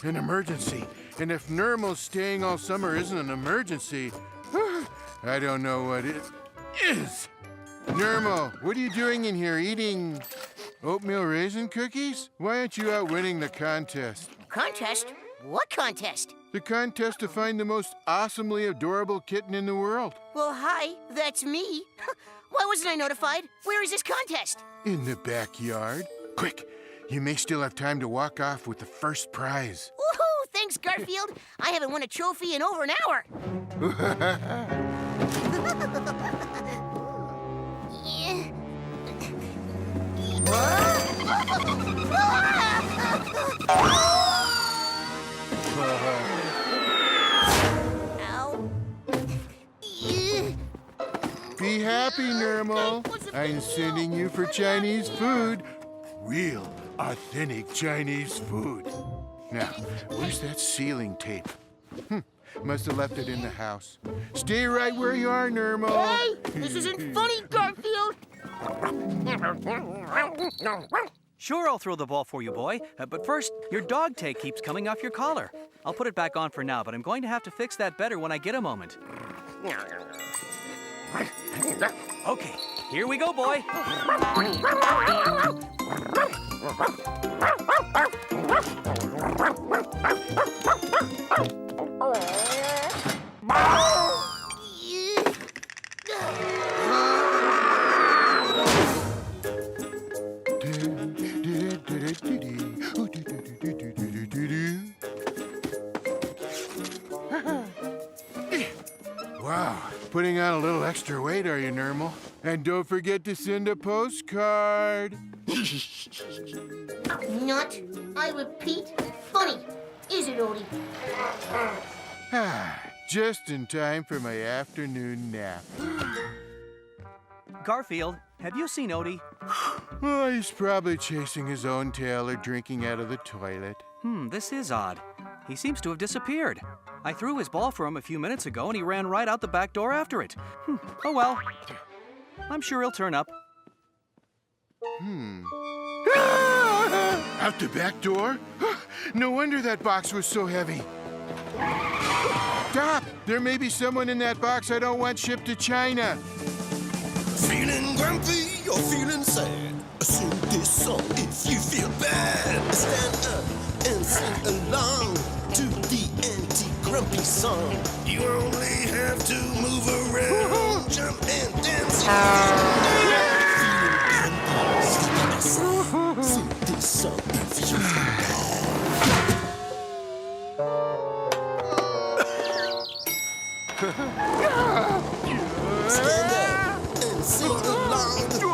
an emergency. And if Nermal's staying all summer isn't an emergency, I don't know what it is. Nermal, what are you doing in here? Eating oatmeal raisin cookies? Why aren't you out winning the contest? Contest? What contest? The contest to find the most awesomely adorable kitten in the world. Well, hi, that's me. Why wasn't I notified? Where is this contest? In the backyard. Quick, you may still have time to walk off with the first prize. Woohoo! Thanks, Garfield. I haven't won a trophy in over an hour. Be happy, Nermal. I'm sending you for Chinese food. Real, authentic Chinese food. Now, where's that ceiling tape? Must have left it in the house. Stay right where you are, Nermal. Hey, this isn't funny, Garfield. Sure, I'll throw the ball for you, boy. But first, your dog tag keeps coming off your collar. I'll put it back on for now, but I'm going to have to fix that better when I get a moment. Okay, here we go, boy. Wow, putting on a little extra weight, are you, Nermal? And don't forget to send a postcard. Not, I repeat, funny. Is it, Odie? Just in time for my afternoon nap. Garfield, have you seen Odie? Oh, he's probably chasing his own tail or drinking out of the toilet. This is odd. He seems to have disappeared. I threw his ball for him a few minutes ago and he ran right out the back door after it. Oh well. I'm sure he'll turn up. Out the back door? No wonder that box was so heavy. Stop! There may be someone in that box I don't want shipped to China. Feeling grumpy or feeling sad? Sing this song if you feel bad. Stand up and sing along to the anti-grumpy song. You only have to move around, jump and dance. Sing this song if you feel Stand up and sing along to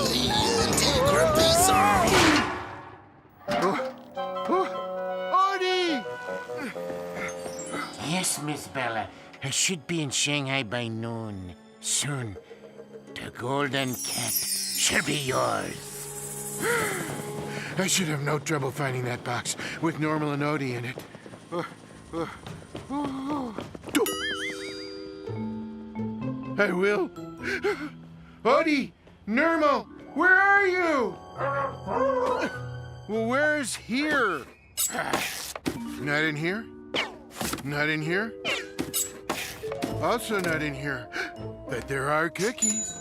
the anti-grumpy song. Odie! Yes, Miss Bella. I should be in Shanghai by noon. Soon, the golden cat shall be yours. I should have no trouble finding that box with Nermal and Odie in it. I will. Odie! Nermal! Where are you? Well, where's here? Not in here? Not in here? Also not in here. But there are cookies.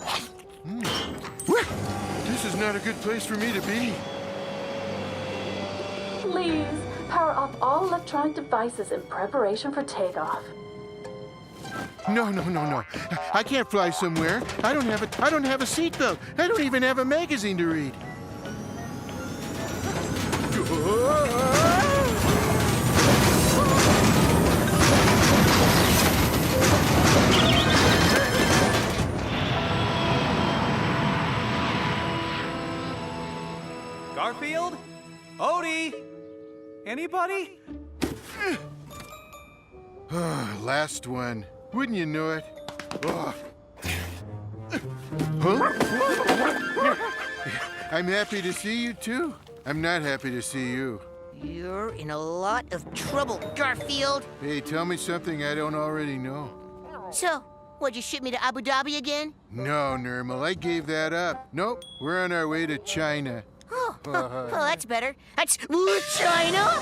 This is not a good place for me to be. Please power off all electronic devices in preparation for takeoff. No. I can't fly somewhere. I don't have a seatbelt. I don't even have a magazine to read. Garfield? Odie? Anybody? Last one. Wouldn't you know it? I'm happy to see you, too. I'm not happy to see you. You're in a lot of trouble, Garfield. Hey, tell me something I don't already know. So, would you ship me to Abu Dhabi again? No, Nermal, I gave that up. Nope, we're on our way to China. Oh, Oh, that's better. That's China.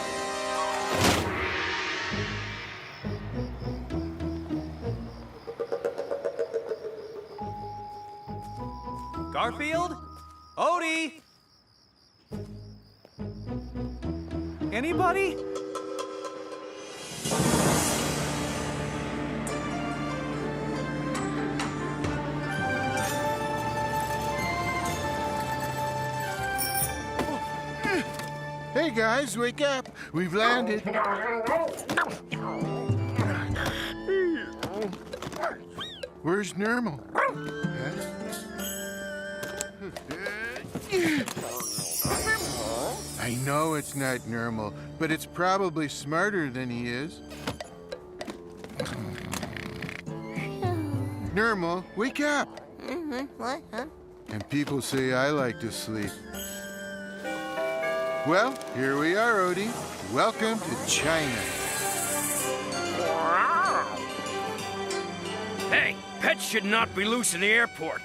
Garfield? Odie? Anybody? Hey guys, wake up! We've landed. Where's Nermal? I know it's not Nermal, but it's probably smarter than he is. Nermal, wake up! What? Huh? And people say I like to sleep. Well, here we are, Odie. Welcome to China. Hey, pets should not be loose in the airport.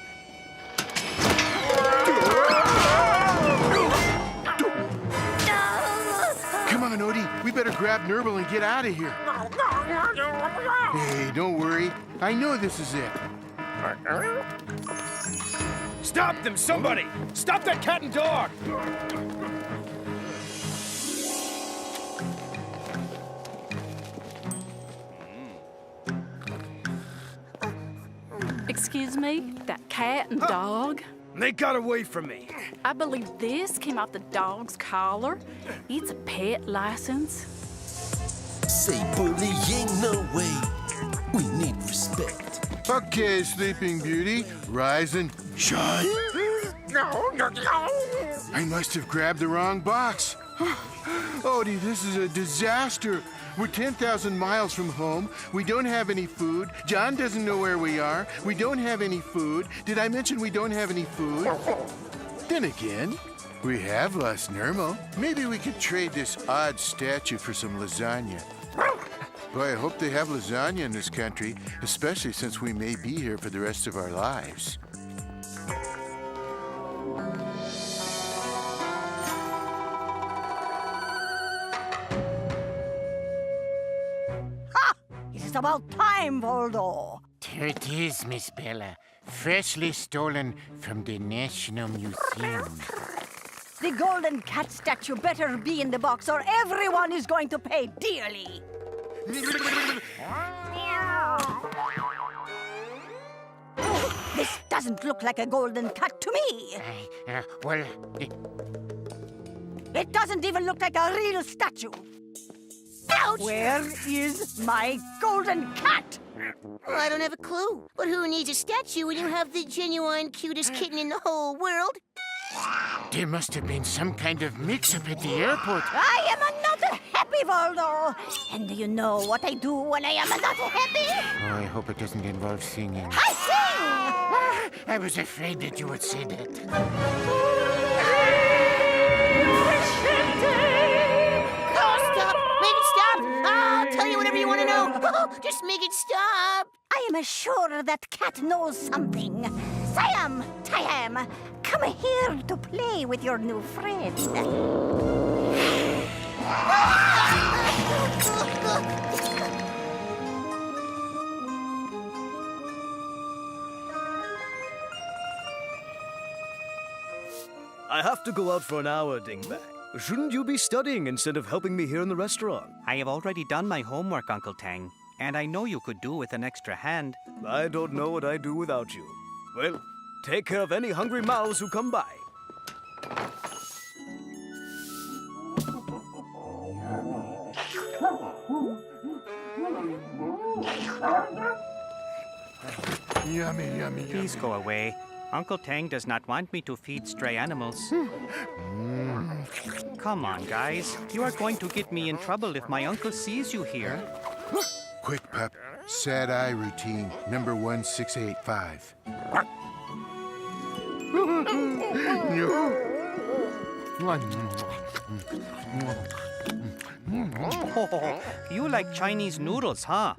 Come on, Odie. We better grab Nermal and get out of here. Hey, don't worry. I know this is it. Stop them, somebody! Stop that cat and dog! Excuse me? That cat and dog? They got away from me. I believe this came off the dog's collar. It's a pet license. Say bullying, no way. We need respect. Okay, Sleeping Beauty, rise and shine. No. I must have grabbed the wrong box. Odie, this is a disaster. We're 10,000 miles from home. We don't have any food. John doesn't know where we are. We don't have any food. Did I mention we don't have any food? Then again, we have lost Nermal. Maybe we could trade this odd statue for some lasagna. Boy, I hope they have lasagna in this country, especially since we may be here for the rest of our lives. It's about time, Voldo. Here it is, Miss Bella. Freshly stolen from the National Museum. The golden cat statue better be in the box or everyone is going to pay dearly. This doesn't look like a golden cat to me. It doesn't even look like a real statue. Ouch! Where is my golden cat? Well, I don't have a clue. But who needs a statue when you have the genuine cutest kitten in the whole world? There must have been some kind of mix-up at the airport. I am not happy, Voldo. And do you know what I do when I am not happy? Oh, I hope it doesn't involve singing. I sing! I was afraid that you would say that. Oh, stop! Make it stop! I'll tell you whatever you want to know. Oh, just make it stop! I am sure that cat knows something. Siam, Tiam, come here to play with your new friend. I have to go out for an hour, Dingbat. Shouldn't you be studying instead of helping me here in the restaurant? I have already done my homework, Uncle Tang, and I know you could do with an extra hand. I don't know what I'd do without you. Well, take care of any hungry mouths who come by. Yummy, yummy, yummy. Please go away. Uncle Tang does not want me to feed stray animals. Come on, guys. You are going to get me in trouble if my uncle sees you here. Quick, pup. Sad eye routine, number 1685. You like Chinese noodles, huh?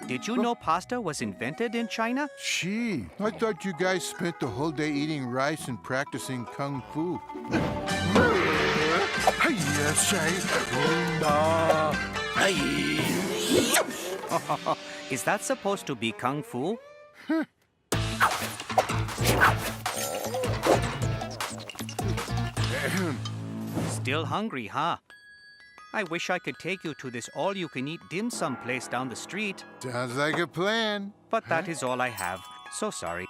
Did you know pasta was invented in China? Gee, I thought you guys spent the whole day eating rice and practicing kung fu. Is that supposed to be kung fu? Still hungry, huh? I wish I could take you to this all-you-can-eat dim sum place down the street. Sounds like a plan. But that is all I have. So sorry.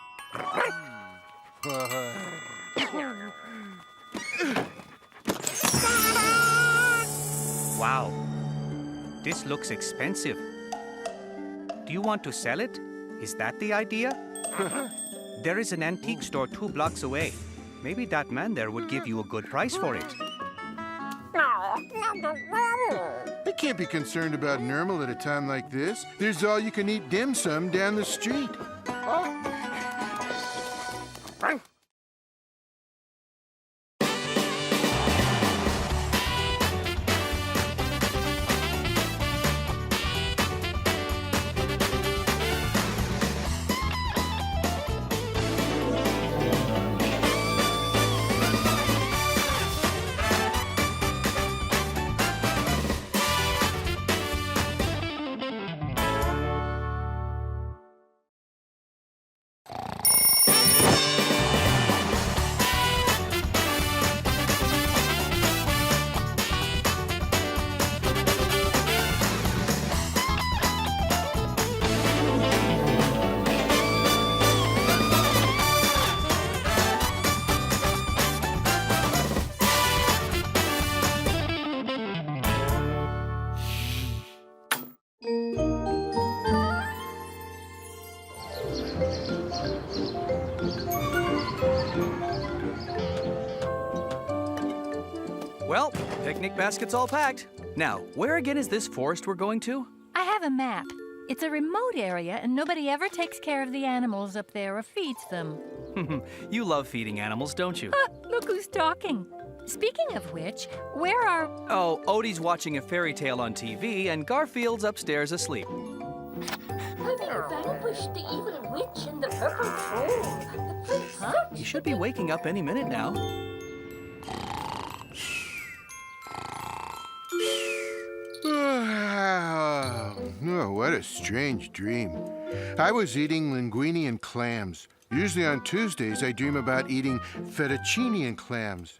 Wow. This looks expensive. Do you want to sell it? Is that the idea? There is an antique store 2 blocks away. Maybe that man there would give you a good price for it. I can't be concerned about Nermal at a time like this. There's all-you-can-eat dim sum down the street. Well, picnic basket's all packed. Now, where again is this forest we're going to? I have a map. It's a remote area, and nobody ever takes care of the animals up there or feeds them. You love feeding animals, don't you? Look who's talking. Speaking of which, where are... Oh, Odie's watching a fairy tale on TV, and Garfield's upstairs asleep. Having vanquished the evil witch and the purple troll, the prince... He should be waking up any minute now. Oh, what a strange dream. I was eating linguine and clams. Usually on Tuesdays, I dream about eating fettuccine and clams.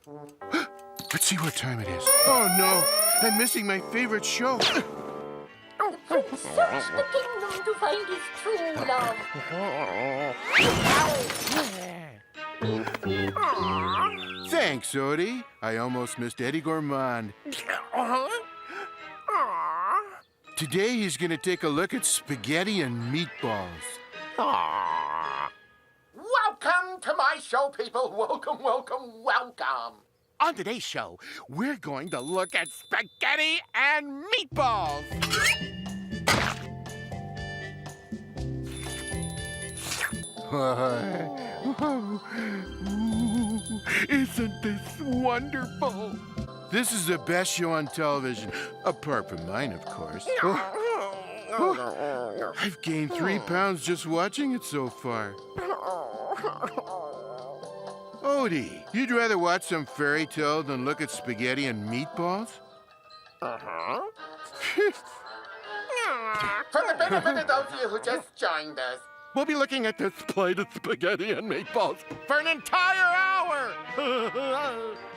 Let's see what time it is. Oh, no. I'm missing my favorite show. The prince searched the kingdom to find his true love. Thanks, Odie. I almost missed Eddie Gourmand. Today, he's going to take a look at spaghetti and meatballs. Welcome to my show, people. Welcome, welcome, welcome. On today's show, we're going to look at spaghetti and meatballs. Isn't this wonderful? This is the best show on television, apart from mine, of course. I've gained 3 pounds just watching it so far. Odie, you'd rather watch some fairy tale than look at spaghetti and meatballs? For the benefit of those of you who just joined us, we'll be looking at this plate of spaghetti and meatballs for an entire hour.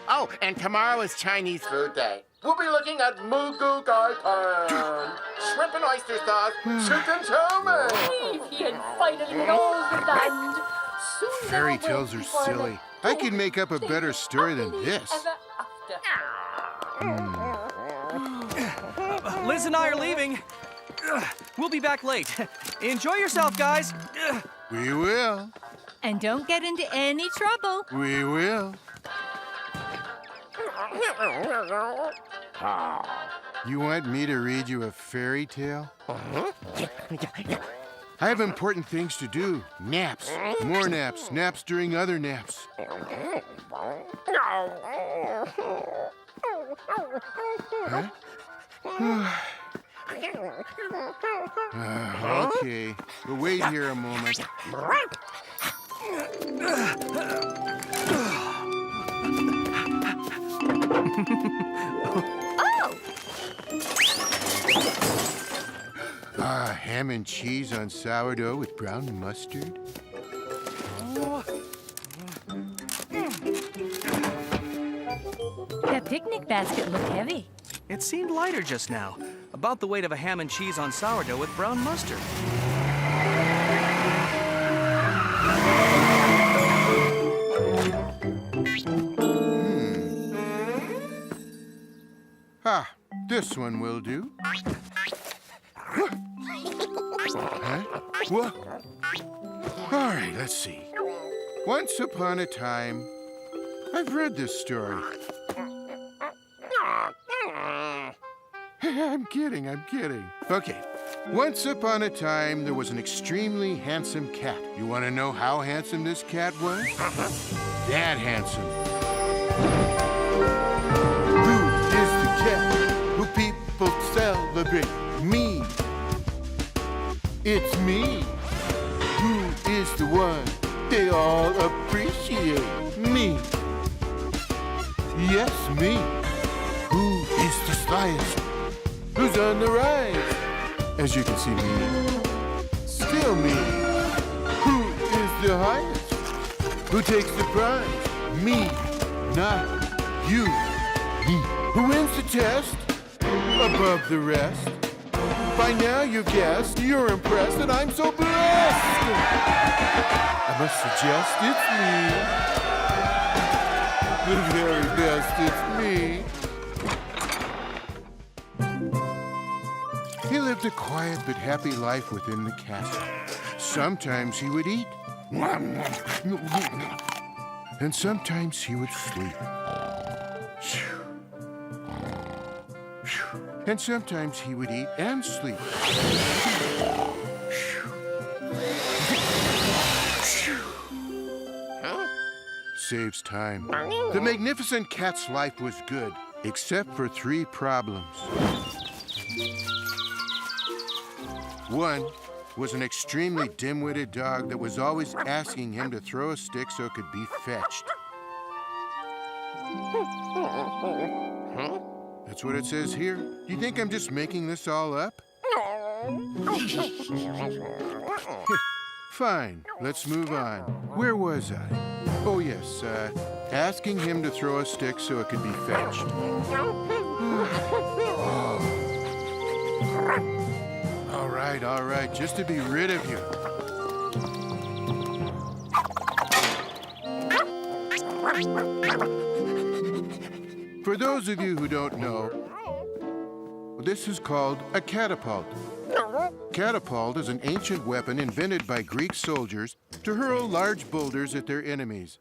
Oh, and tomorrow is Chinese food day. We'll be looking at mugu gai pan, shrimp and oyster sauce, chicken chow mein. He had finally met all the land. Soon Fairy tales are silly. I could make up a better story than this. Liz and I are leaving. We'll be back late. Enjoy yourself, guys. We will. And don't get into any trouble. We will. You want me to read you a fairy tale? I have important things to do. Naps. More naps. Naps during other naps. Huh? Okay, we'll wait here a moment. Ham and cheese on sourdough with brown mustard. That picnic basket looked heavy. It seemed lighter just now. About the weight of a ham and cheese on sourdough with brown mustard. Ah, this one will do. Huh? What? All right, let's see. Once upon a time, I've read this story. I'm kidding. Okay. Once upon a time, there was an extremely handsome cat. You want to know how handsome this cat was? That handsome. Who is the cat who people celebrate? Me. It's me. Who is the one they all appreciate? Me. Yes, me. Who is the slyest? Who's on the rise? As you can see, me. Still me. Who is the highest? Who takes the prize? Me, not you. Me. Who wins the test? Above the rest. By now you've guessed, you're impressed that I'm so blessed. I must suggest it's me. The very best, it's me. He lived a quiet but happy life within the castle. Sometimes he would eat. And sometimes he would sleep. And sometimes he would eat and sleep. Saves time. The magnificent cat's life was good, except for 3 problems. One was an extremely dim-witted dog that was always asking him to throw a stick so it could be fetched. That's what it says here. Do you think I'm just making this all up? Fine, let's move on. Where was I? Oh, yes, asking him to throw a stick so it could be fetched. All right, just to be rid of you. For those of you who don't know, this is called a catapult. Catapult is an ancient weapon invented by Greek soldiers to hurl large boulders at their enemies.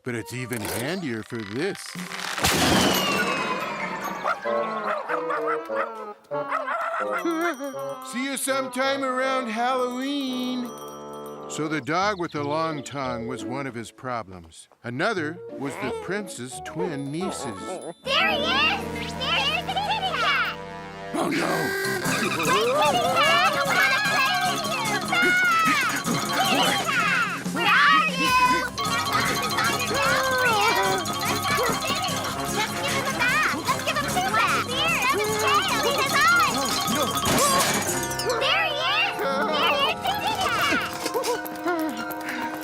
But it's even handier for this. See you sometime around Halloween. So the dog with the long tongue was one of his problems. Another was the prince's twin nieces. There he is! There's the kitty cat! Oh, no! Kitty cat! I want to play with you! Kitty cat! Where are you? Let's go city! Let's give him a bath! Let's give him 2 baths! Here, and his tail! And his eyes! There he is! There's the kitty cat!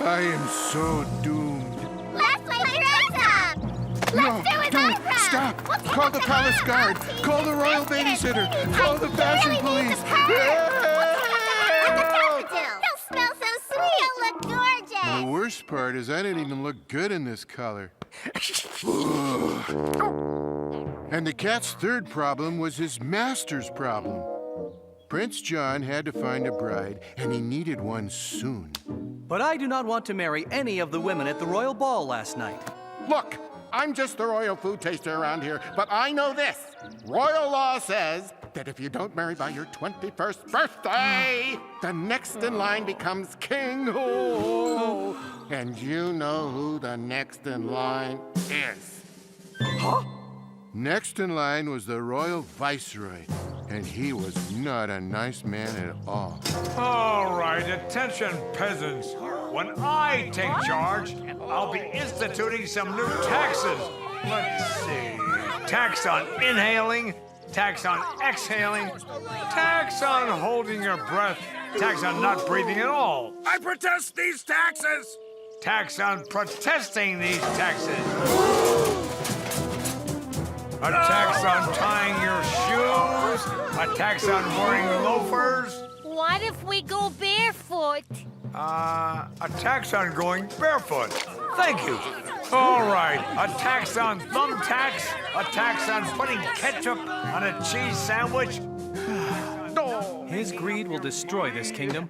I am so doomed. Let's play dress up! Let's do his eyebrows! Stop! Call the palace guard! Call the royal babysitter! Call the fashion police! They'll smell so sweet! They'll look gorgeous! The worst part is I didn't even look good in this color. And the cat's third problem was his master's problem. Prince John had to find a bride, and he needed one soon. But I do not want to marry any of the women at the royal ball last night. Look, I'm just the royal food taster around here, but I know this. Royal law says that if you don't marry by your 21st birthday, the next in line becomes king. Oh, and you know who the next in line is. Huh? Next in line was the royal viceroy. and he was not a nice man at all. All right, attention, peasants. When I take charge, I'll be instituting some new taxes. Let's see. Tax on inhaling, tax on exhaling, tax on holding your breath, tax on not breathing at all. I protest these taxes! Tax on protesting these taxes. A tax on tying your shoes, a tax on wearing loafers. What if we go barefoot? A tax on going barefoot. Thank you. All right, a tax on thumbtacks, a tax on putting ketchup on a cheese sandwich. His greed will destroy this kingdom.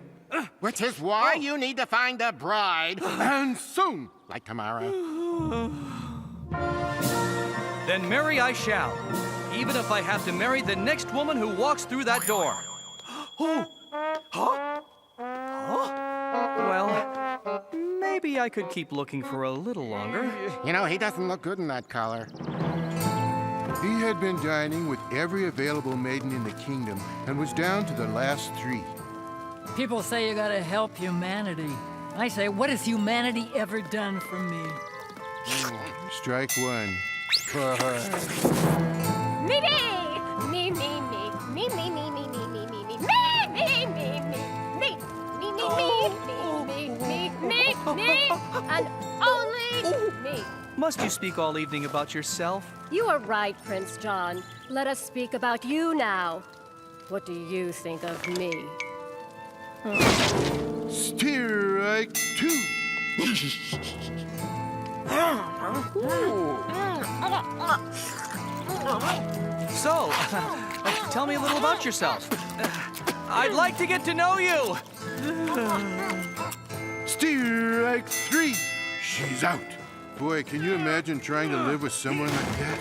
Which is why you need to find a bride. And soon, like tomorrow. Then marry I shall, even if I have to marry the next woman who walks through that door. Well, maybe I could keep looking for a little longer. You know, he doesn't look good in that collar. He had been dining with every available maiden in the kingdom and was down to the last 3. People say you gotta help humanity. I say, what has humanity ever done for me? Strike 1. Me, me, me, me, me, me, me, me, me, me, me, me, me, me, me, me, and only me. Must you speak all evening about yourself? You are right, Prince John. Let us speak about you now. What do you think of me? Strike 2. So, tell me a little about yourself. I'd like to get to know you. Strike 3. She's out. Boy, can you imagine trying to live with someone like that?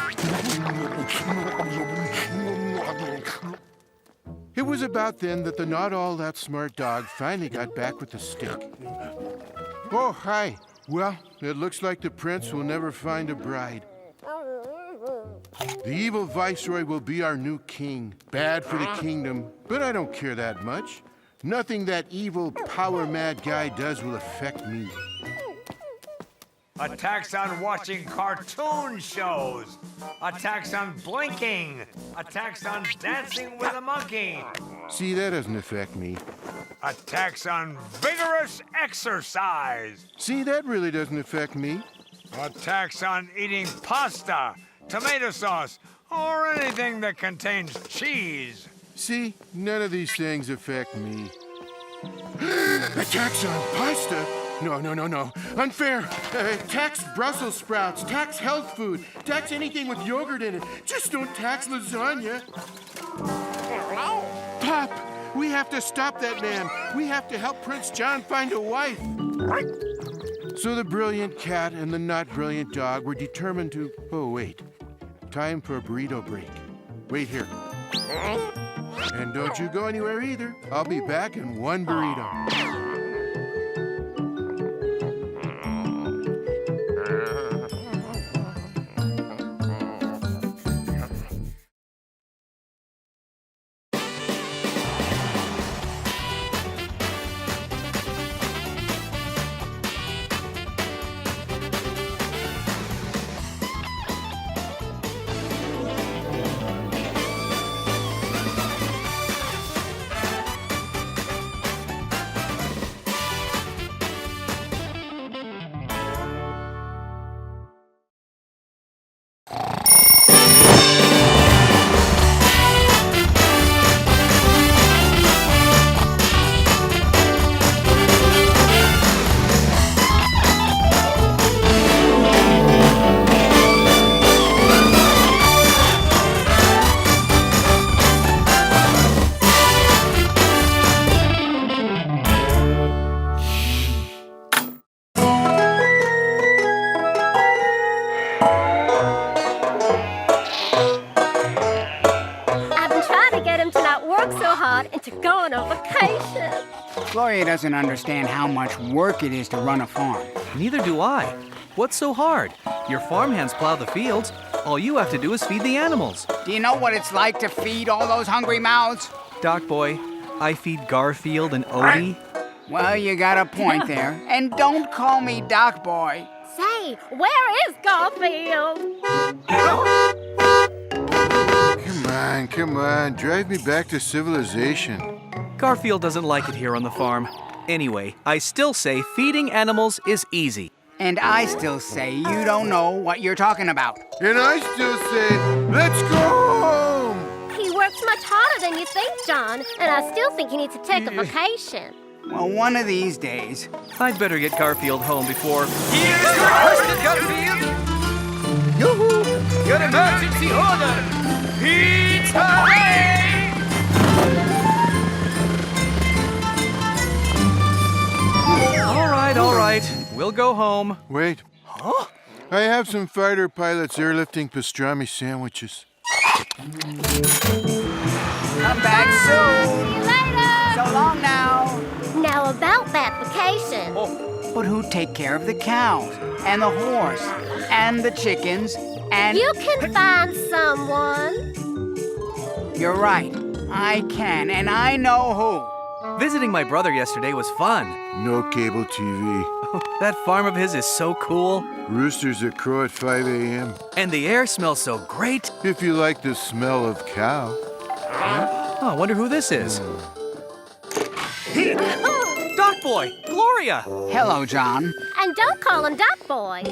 It was about then that the not all that smart dog finally got back with the stick. Oh, hi. Well, it looks like the prince will never find a bride. The evil viceroy will be our new king. Bad for the kingdom, but I don't care that much. Nothing that evil, power-mad guy does will affect me. A tax on watching cartoon shows. A tax on blinking. A tax on dancing with a monkey. See, that doesn't affect me. A tax on vigorous exercise. See, that really doesn't affect me. A tax on eating pasta, tomato sauce, or anything that contains cheese. See, none of these things affect me. A tax on pasta? No. Unfair. Tax Brussels sprouts, tax health food, tax anything with yogurt in it. Just don't tax lasagna. Pop, we have to stop that man. We have to help Prince John find a wife. So the brilliant cat and the not brilliant dog were determined to... Oh, wait. Time for a burrito break. Wait here. And don't you go anywhere either. I'll be back in 1 burrito. Gloria doesn't understand how much work it is to run a farm. Neither do I. What's so hard? Your farmhands plow the fields. All you have to do is feed the animals. Do you know what it's like to feed all those hungry mouths? Doc Boy, I feed Garfield and Odie. Well, you got a point there. And don't call me Doc Boy. Say, where is Garfield? Come on, drive me back to civilization. Garfield doesn't like it here on the farm. Anyway, I still say feeding animals is easy. And I still say you don't know what you're talking about. And I still say, let's go home! He works much harder than you think, John, and I still think he needs to take a vacation. Well, one of these days. I'd better get Garfield home before... Here's your requested, Garfield! Yoo-hoo! Your emergency order! Pizza Ray! All right. We'll go home. Wait. Huh? I have some fighter pilots airlifting pastrami sandwiches. Come back soon. See you later. So long now. Now about that vacation. But who'd take care of the cows and the horse and the chickens and... You can find someone. You're right. I can, and I know who. Visiting my brother yesterday was fun. No cable TV. That farm of his is so cool. Roosters that crow at 5 a.m. And the air smells so great. If you like the smell of cow. Oh, I wonder who this is. Doc Boy! Gloria! Hello, John. And don't call him Doc Boy.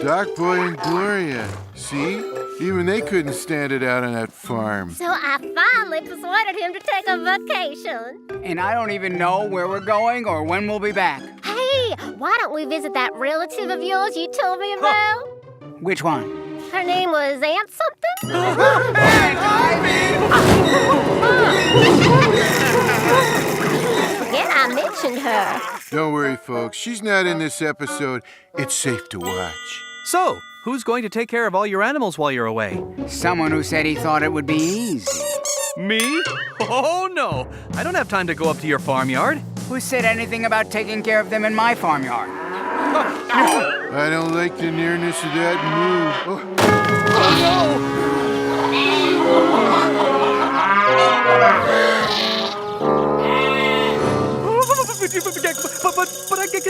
Doc Boy and Gloria. See? Even they couldn't stand it out on that farm. So I finally persuaded him to take a vacation. And I don't even know where we're going or when we'll be back. Hey, why don't we visit that relative of yours you told me about? Which one? Her name was Aunt something? Forget I mentioned her. Don't worry, folks. She's not in this episode. It's safe to watch. So, who's going to take care of all your animals while you're away? Someone who said he thought it would be easy. Me? Oh, no. I don't have time to go up to your farmyard. Who said anything about taking care of them in my farmyard? I don't like the nearness of that move. Oh no! But I get.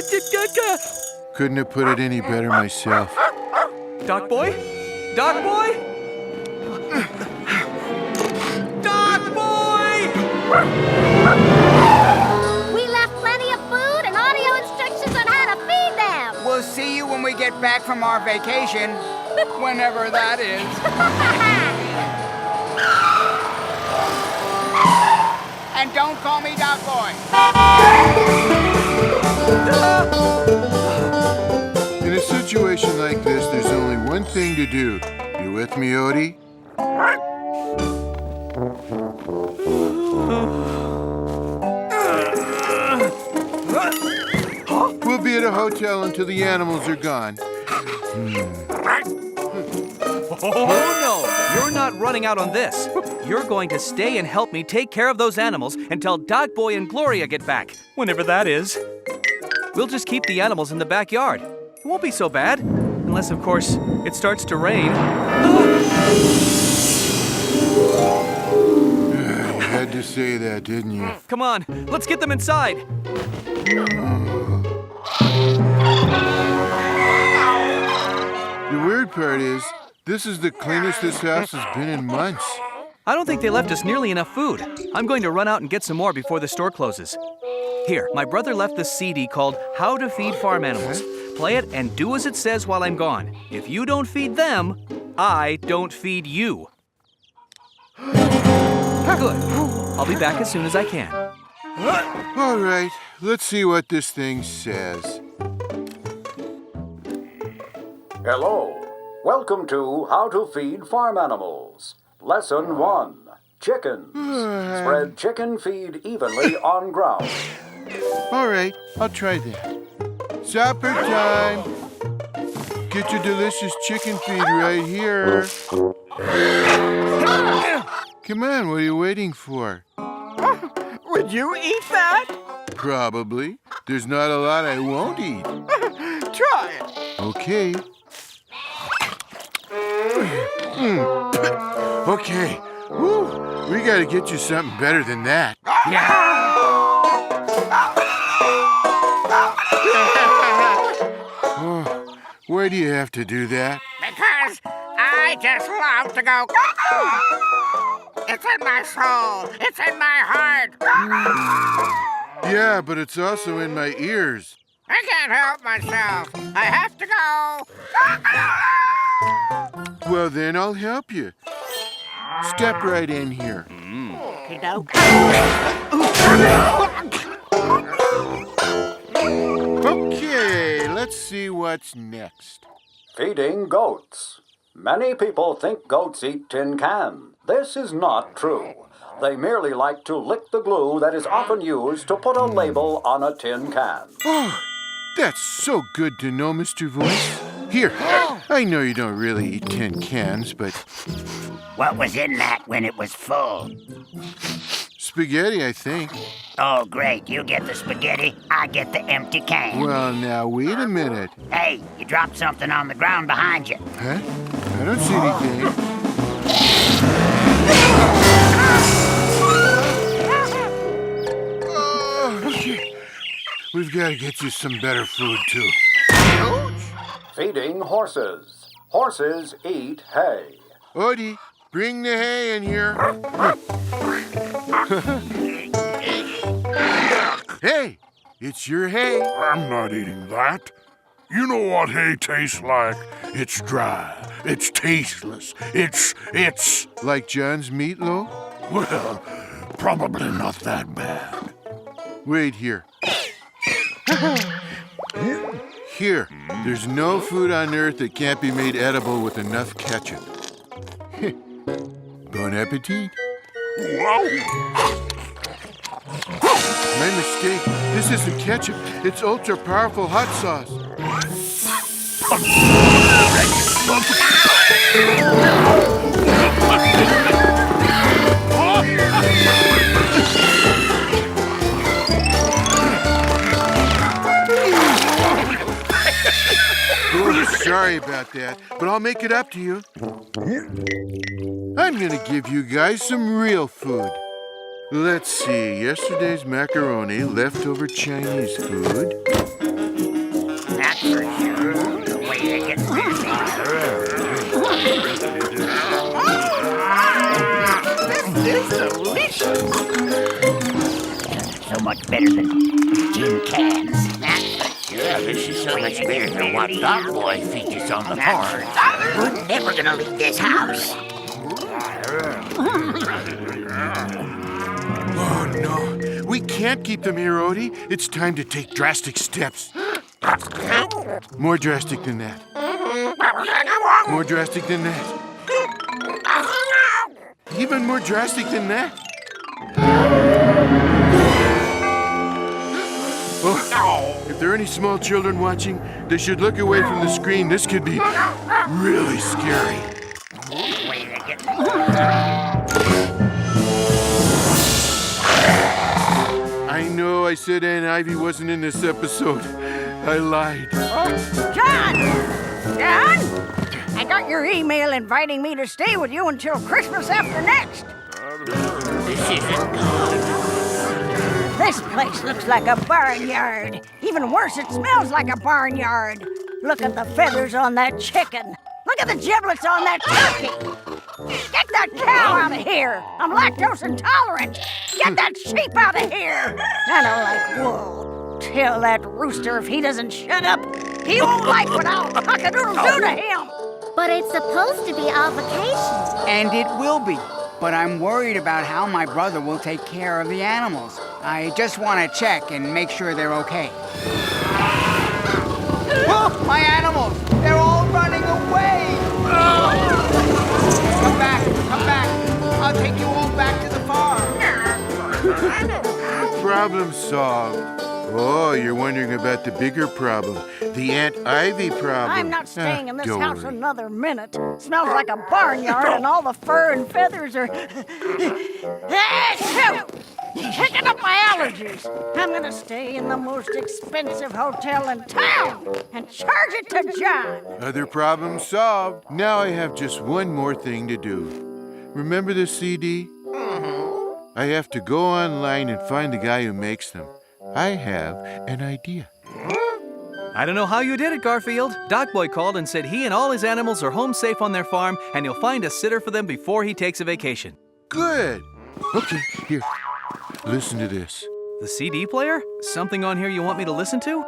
Couldn't have put it any better myself. Doc Boy? Doc Boy? Doc Boy! We left plenty of food and audio instructions on how to feed them. We'll see you when we get back from our vacation, whenever that is. And don't call me Doc Boy. In a situation like this, there's only one thing to do. You with me, Odie? We'll be at a hotel until the animals are gone. Oh, no! You're not running out on this. You're going to stay and help me take care of those animals until Doc Boy and Gloria get back, whenever that is. We'll just keep the animals in the backyard. It won't be so bad. Unless, of course, it starts to rain. You had to say that, didn't you? Come on, let's get them inside. The weird part is, this is the cleanest this house has been in months. I don't think they left us nearly enough food. I'm going to run out and get some more before the store closes. Here, my brother left this CD called How to Feed Farm Animals. Play it and do as it says while I'm gone. If you don't feed them, I don't feed you. Good. I'll be back as soon as I can. All right, let's see what this thing says. Hello. Welcome to How to Feed Farm Animals. Lesson 1. Chickens. Spread chicken feed evenly on ground. All right, I'll try that. Supper time. Get your delicious chicken feed right here. Come on, what are you waiting for? Would you eat that? Probably. There's not a lot I won't eat. Try it. Okay. Okay. Woo. We gotta get you something better than that. Oh, why do you have to do that? Because I just love to go. It's in my soul. It's in my heart. Yeah, but it's also in my ears. I can't help myself. I have to go. Well, then I'll help you. Step right in here. Okay, let's see what's next. Feeding goats. Many people think goats eat tin can. This is not true. They merely like to lick the glue that is often used to put a label on a tin can. Oh, that's so good to know, Mr. Voice. Here, I know you don't really eat tin cans, but... What was in that when it was full? Spaghetti, I think. Oh, great. You get the spaghetti, I get the empty can. Well, now, wait a minute. Hey, you dropped something on the ground behind you. Huh? I don't see anything. We've got to get you some better food, too. Feeding horses. Horses eat hay. Odie, bring the hay in here. Hey, it's your hay. I'm not eating that. You know what hay tastes like. It's dry. It's tasteless. It's... Like John's meatloaf? Well, probably not that bad. Wait here. Here, there's no food on earth that can't be made edible with enough ketchup. Bon appetit. My mistake. This isn't ketchup. It's ultra-powerful hot sauce. Oh, sorry about that, but I'll make it up to you. I'm gonna give you guys some real food. Let's see, yesterday's macaroni, leftover Chinese food. That's for sure. The way to get This is delicious. So much better than tin cans. That's for sure. Yeah, this is so much better than what that boy feeds us on the farm. We're never gonna leave this house. Oh, no. We can't keep them here, Odie. It's time to take drastic steps. More drastic than that. More drastic than that. Even more drastic than that. Oh, if there are any small children watching, they should look away from the screen. This could be really scary. I know I said Aunt Ivy wasn't in this episode. I lied. John! John? I got your email inviting me to stay with you until Christmas after next. This isn't good. This place looks like a barnyard. Even worse, it smells like a barnyard. Look at the feathers on that chicken. Look at the giblets on that turkey. Get that cow out of here. I'm lactose intolerant. Get that sheep out of here. I don't like wool. Tell that rooster if he doesn't shut up, he won't like what I'll cock-a-doodle-doo to him. But it's supposed to be our vacation. And it will be. But I'm worried about how my brother will take care of the animals. I just want to check and make sure they're okay. Oh, my animals! They're all running away! Come back, come back. I'll take you all back to the farm. Problem solved. Oh, you're wondering about the bigger problem, the Aunt Ivy problem. I'm not staying in this don't house worry. another minute. Smells like a barnyard and all the fur and feathers are... kicking up my allergies. I'm gonna stay in the most expensive hotel in town and charge it to John. Other problem solved. Now I have just one more thing to do. Remember the CD? I have to go online and find the guy who makes them. I have an idea. I don't know how you did it, Garfield. Doc Boy called and said he and all his animals are home safe on their farm, and he'll find a sitter for them before he takes a vacation. Good. Okay, here. Listen to this. The CD player? Something on here you want me to listen to?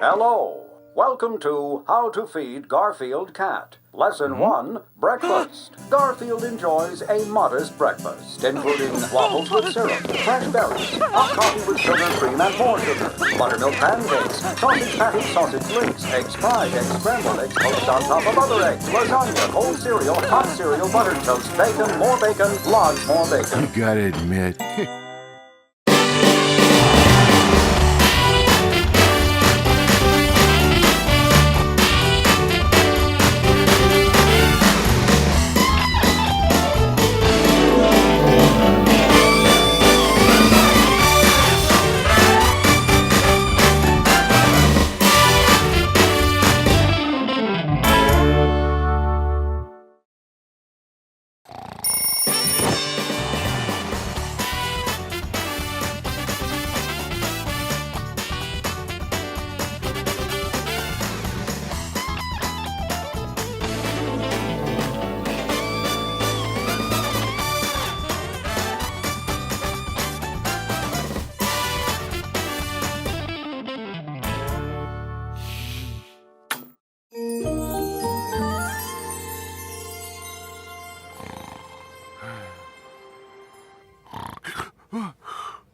Hello. Welcome to How to Feed Garfield Cat. Lesson 1, Breakfast. Garfield enjoys a modest breakfast, including waffles with syrup, fresh berries, hot coffee with sugar, cream, and more sugar, buttermilk pancakes, sausage patties, sausage links, eggs fried, eggs scrambled, eggs poached on top of other eggs, lasagna, cold cereal, hot cereal, buttered toast, bacon, lots more bacon. You gotta admit.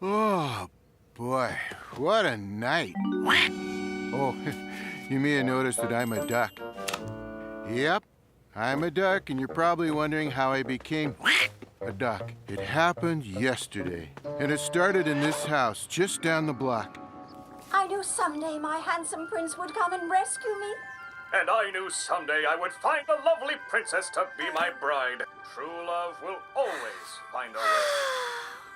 Oh, boy, what a night. Oh, you may have noticed that I'm a duck. Yep, I'm a duck, and you're probably wondering how I became a duck. It happened yesterday, and it started in this house just down the block. I knew someday my handsome prince would come and rescue me. And I knew someday I would find a lovely princess to be my bride. True love will always find a way.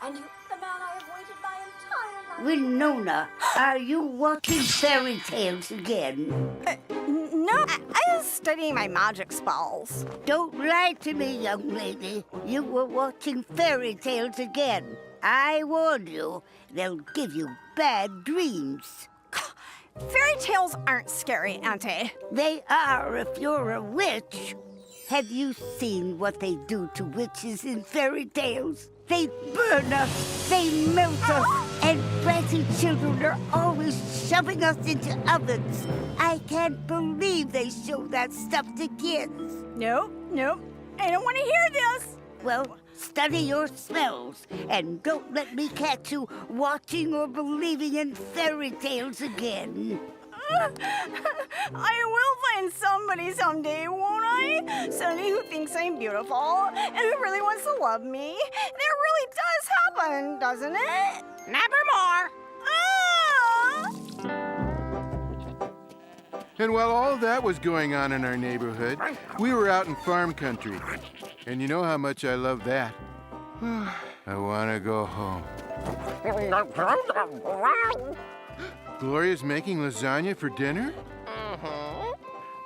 And you, the man I have waited my entire life. Winona, are you watching fairy tales again? No, I was studying my magic spells. Don't lie to me, young lady. You were watching fairy tales again. I warned you, they'll give you bad dreams. Fairy tales aren't scary, Auntie. They are if you're a witch. Have you seen what they do to witches in fairy tales? They burn us, they melt us, and bratty children are always shoving us into ovens. I can't believe they show that stuff to kids. Nope, I don't want to hear this. Well, study your smells, and don't let me catch you watching or believing in fairy tales again. I will find somebody someday, won't I? Somebody who thinks I'm beautiful and who really wants to love me. That really does happen, doesn't it? Never more. And while all that was going on in our neighborhood, we were out in farm country. And you know how much I love that. I want to go home. Gloria's making lasagna for dinner?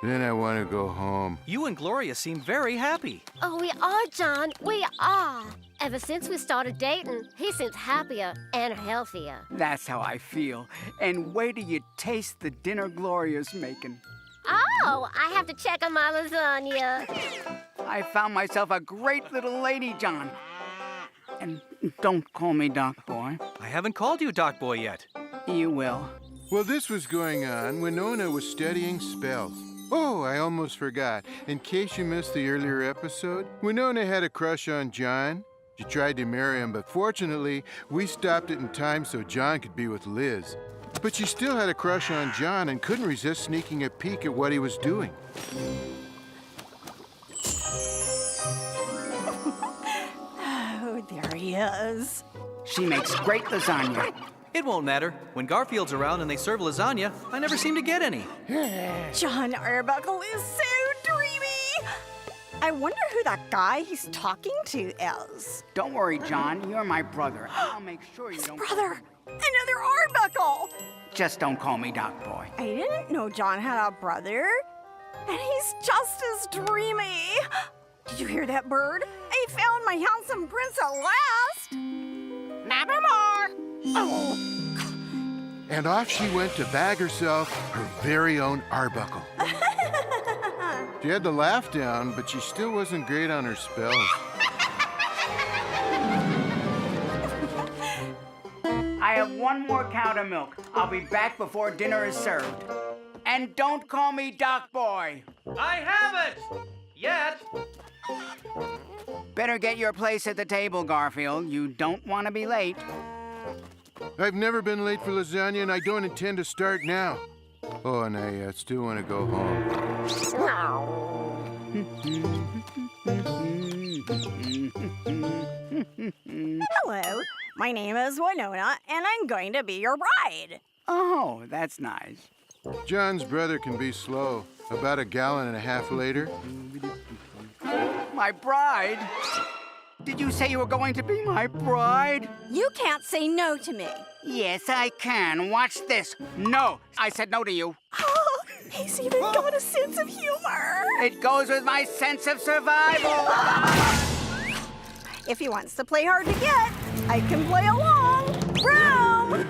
Then I want to go home. You and Gloria seem very happy. Oh, we are, John. We are. Ever since we started dating, he seems happier and healthier. That's how I feel. And wait till you taste the dinner Gloria's making. Oh, I have to check on my lasagna. I found myself a great little lady, John. And don't call me Doc Boy. I haven't called you Doc Boy yet. You will. While this was going on, Winona was studying spells. Oh, I almost forgot. In case you missed the earlier episode, Winona had a crush on John. She tried to marry him, but fortunately, we stopped it in time so John could be with Liz. But she still had a crush on John and couldn't resist sneaking a peek at what he was doing. Oh, there he is. She makes great lasagna. It won't matter. When Garfield's around and they serve lasagna, I never seem to get any. John Arbuckle is so dreamy. I wonder who that guy he's talking to is. Don't worry, John. You're my brother. I'll make sure you His don't. brother! Another Arbuckle! Just don't call me Doc Boy. I didn't know John had a brother. And he's just as dreamy. Did you hear that bird? I found my handsome prince at last. Nevermore. Oh. And off she went to bag herself her very own Arbuckle. She had the laugh down, but she still wasn't great on her spells. I have one more cow of milk. I'll be back before dinner is served. And don't call me Doc Boy. I haven't! Yet. Better get your place at the table, Garfield. You don't want to be late. I've never been late for lasagna, and I don't intend to start now. Oh, and I still want to go home. Hello, my name is Winona, and I'm going to be your bride. Oh, that's nice. John's brother can be slow. About a gallon and a half later. My bride? Did you say you were going to be my bride? You can't say no to me. Yes, I can. Watch this. No, I said no to you. Oh, he's even got a sense of humor. It goes with my sense of survival. If he wants to play hard to get, I can play along. Room!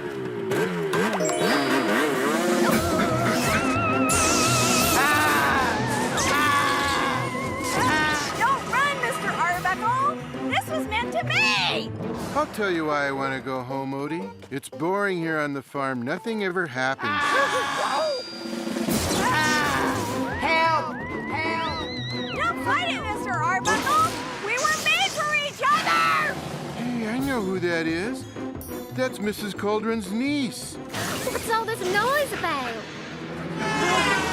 Don't run, Mr. Arbuckle. This was meant to be. I'll tell you why I want to go home, Odie. It's boring here on the farm. Nothing ever happens. Help! Help! Don't fight it, Mr. Arbuckle. We were made for each other. Hey, I know who that is. That's Mrs. Cauldron's niece. What's all this noise about?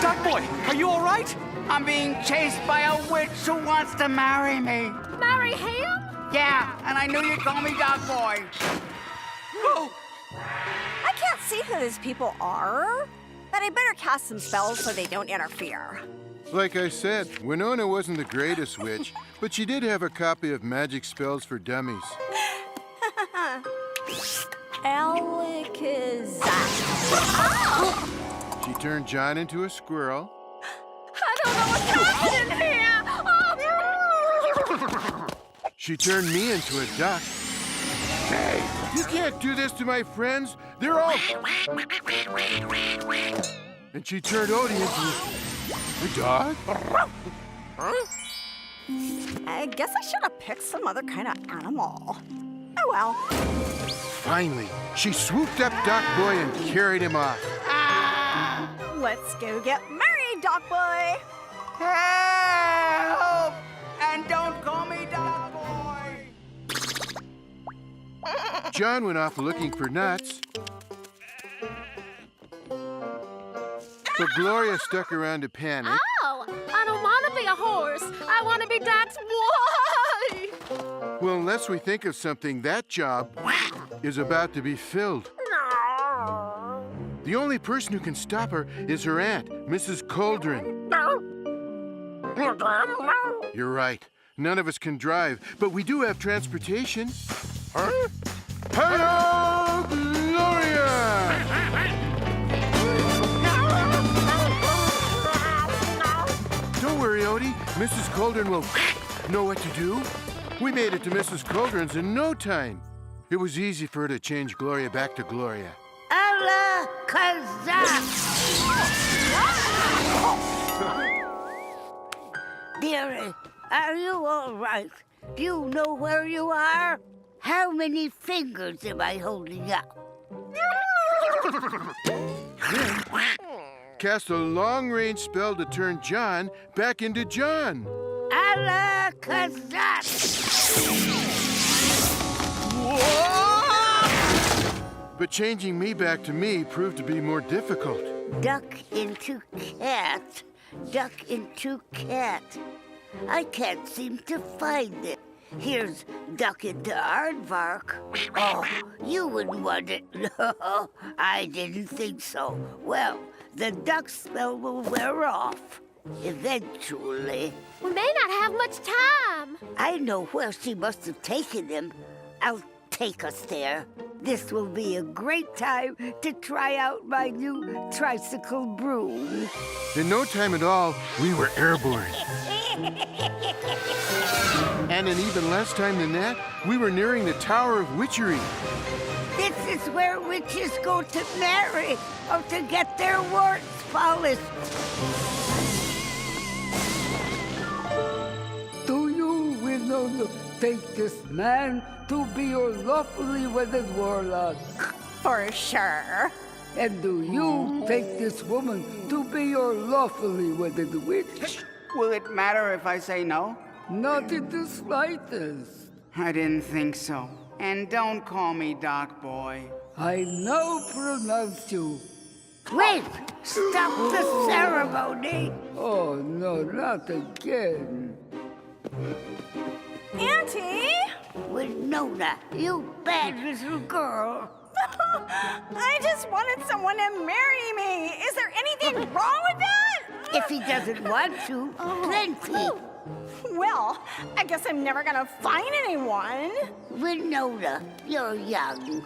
Doc Boy, are you all right? I'm being chased by a witch who wants to marry me. Marry him? Yeah, and I knew you'd call me Doc Boy. Oh. I can't see who these people are, but I better cast some spells so they don't interfere. Like I said, Winona wasn't the greatest witch, but she did have a copy of Magic Spells for Dummies. Alakazam. She turned John into a squirrel. I don't know what's happening here. Oh. She turned me into a duck. Hey, you can't do this to my friends. They're all... And she turned Odie into a dog? I guess I should have picked some other kind of animal. Oh well. Finally, she swooped up Doc Boy and carried him off. Let's go get married, Doc Boy. Help! And don't call me Doc Boy. John went off looking for nuts. But Gloria stuck around to panic. Oh, I don't want to be a horse. I want to be Doc's wife. Well, unless we think of something, that job is about to be filled. The only person who can stop her is her aunt, Mrs. Cauldron. You're right. None of us can drive, but we do have transportation. Huh? Hello, Gloria! Don't worry, Odie. Mrs. Cauldron will know what to do. We made it to Mrs. Cauldron's in no time. It was easy for her to change Gloria back to Gloria. Alakazam! Dearie, are you all right? Do you know where you are? How many fingers am I holding up? Cast a long-range spell to turn John back into John. Alakazam! But changing me back to me proved to be more difficult. Duck into cat. Duck into cat. I can't seem to find it. Here's duck into aardvark. Oh, you wouldn't want it. No, I didn't think so. Well, the duck spell will wear off. Eventually. We may not have much time. I know where she must have taken him. I'll take us there. This will be a great time to try out my new tricycle broom. In no time at all, we were airborne. And in even less time than that, we were nearing the Tower of Witchery. This is where witches go to marry or to get their warts polished. Do you, Winona, take this man to be your lawfully wedded warlock? For sure. And do you take this woman to be your lawfully wedded witch? Will it matter if I say no? Not in the slightest. I didn't think so. And don't call me Doc Boy. I now pronounce you. Wait! Stop the ceremony! Oh, no, not again. Auntie! Winona, you bad little girl. I just wanted someone to marry me. Is there anything wrong with that? If he doesn't want to, plenty. Well, I guess I'm never gonna find anyone. Winona, you're young.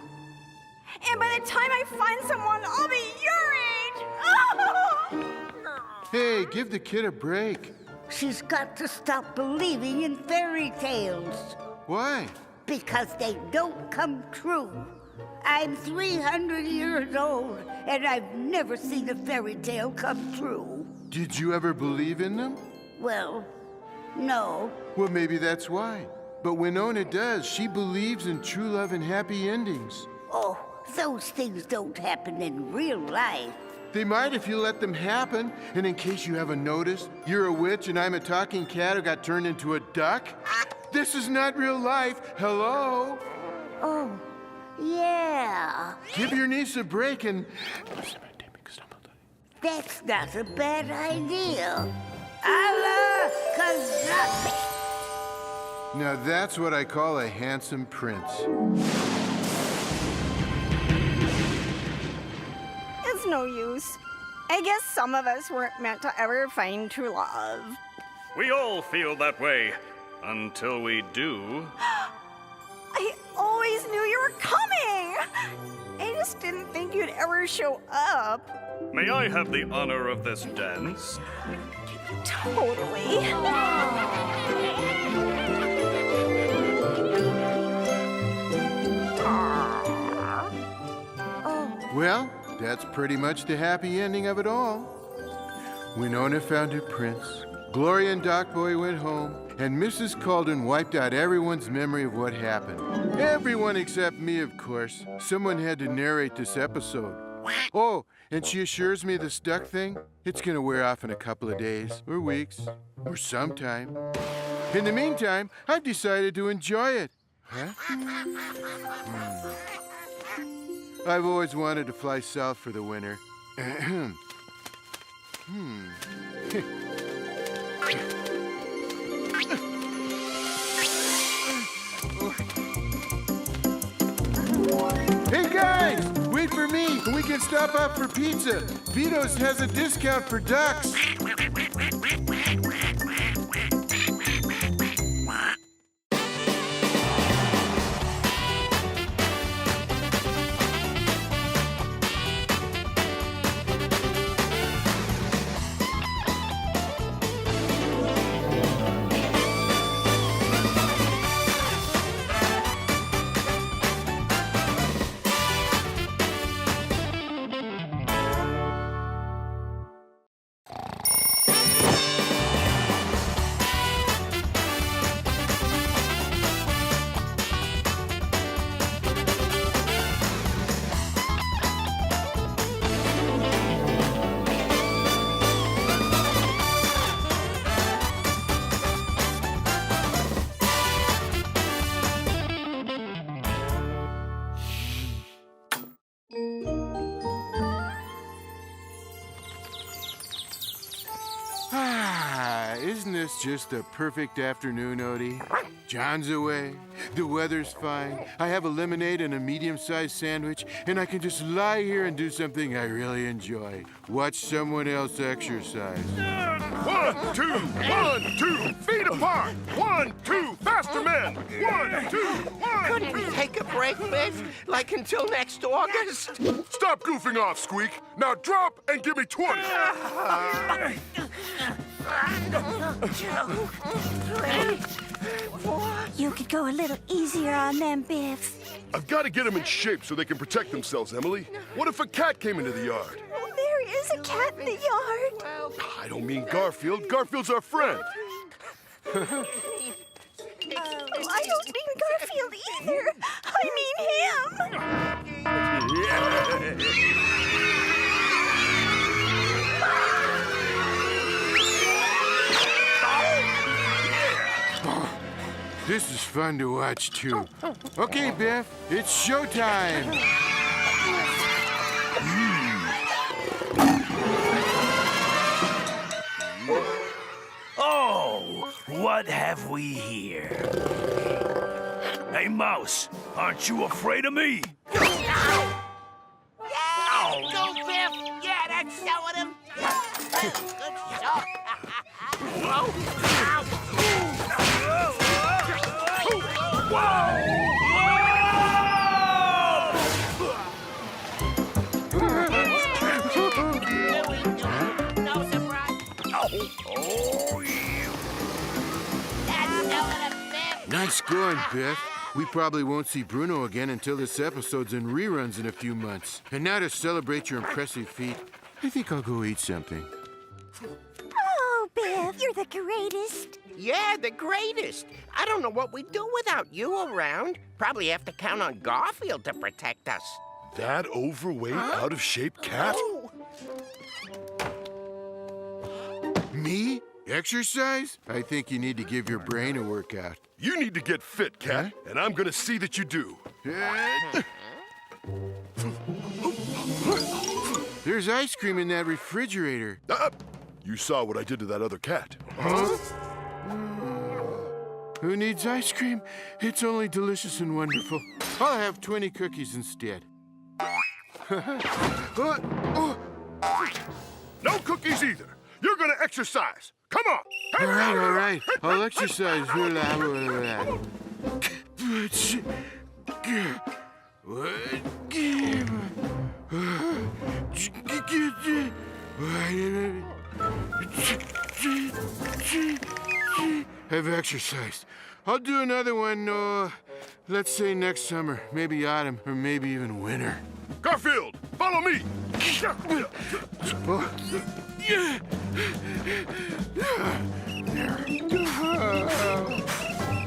And by the time I find someone, I'll be your age. Hey, give the kid a break. She's got to stop believing in fairy tales. Why? Because they don't come true. I'm 300 years old, and I've never seen a fairy tale come true. Did you ever believe in them? Well, no. Well, maybe that's why. But Winona does. She believes in true love and happy endings. Oh, those things don't happen in real life. They might if you let them happen. And in case you haven't noticed, you're a witch and I'm a talking cat who got turned into a duck. This is not real life. Hello? Oh, yeah. Give your niece a break and... That's not a bad idea. Allah Kazak. Now that's what I call a handsome prince. It's no use. I guess some of us weren't meant to ever find true love. We all feel that way. Until we do. I always knew you were coming! I just didn't think you'd ever show up. May I have the honor of this dance? Totally. Well, that's pretty much the happy ending of it all. Winona found her prince, Gloria and Doc Boy went home, and Mrs. Calden wiped out everyone's memory of what happened. Everyone except me, of course. Someone had to narrate this episode. Oh, and she assures me this duck thing, it's gonna wear off in a couple of days, or weeks, or sometime. In the meantime, I've decided to enjoy it. Huh? I've always wanted to fly south for the winter. Hey guys, wait for me and we can stop up for pizza. Vito's has a discount for ducks. Isn't this just a perfect afternoon, Odie? John's away, the weather's fine, I have a lemonade and a medium-sized sandwich, and I can just lie here and do something I really enjoy. Watch someone else exercise. 1, 2, 1, 2, feet apart. 1, 2, faster men. 1, 2, 1. Couldn't we take a break, Biff? Like until next August? Stop goofing off, Squeak. Now drop and give me 20. 2, 3, 4. You could go a little easier on them, Biff. I've got to get them in shape so they can protect themselves, Emily. What if a cat came into the yard? Oh, there is a cat in the yard. I don't mean Garfield. Garfield's our friend. I don't mean Garfield either. I mean him. This is fun to watch, too. Okay, Biff, it's showtime. Oh, what have we here? Hey, Mouse, aren't you afraid of me? Go, Biff! Yeah, that's showing him! Good shot! Nice going, Biff. We probably won't see Bruno again until this episode's in reruns in a few months. And now to celebrate your impressive feat, I think I'll go eat something. Oh, Biff, you're the greatest. Yeah, the greatest. I don't know what we'd do without you around. Probably have to count on Garfield to protect us. That overweight, out-of-shape cat? Me? Exercise? I think you need to give your brain a workout. You need to get fit, cat, and I'm gonna see that you do. There's ice cream in that refrigerator. You saw what I did to that other cat. Huh? Who needs ice cream? It's only delicious and wonderful. I'll have 20 cookies instead. No cookies either. You're gonna exercise. Come on. All right. I'll exercise. Have exercised. I'll do another one, let's say next summer, maybe autumn, or maybe even winter. Garfield, follow me.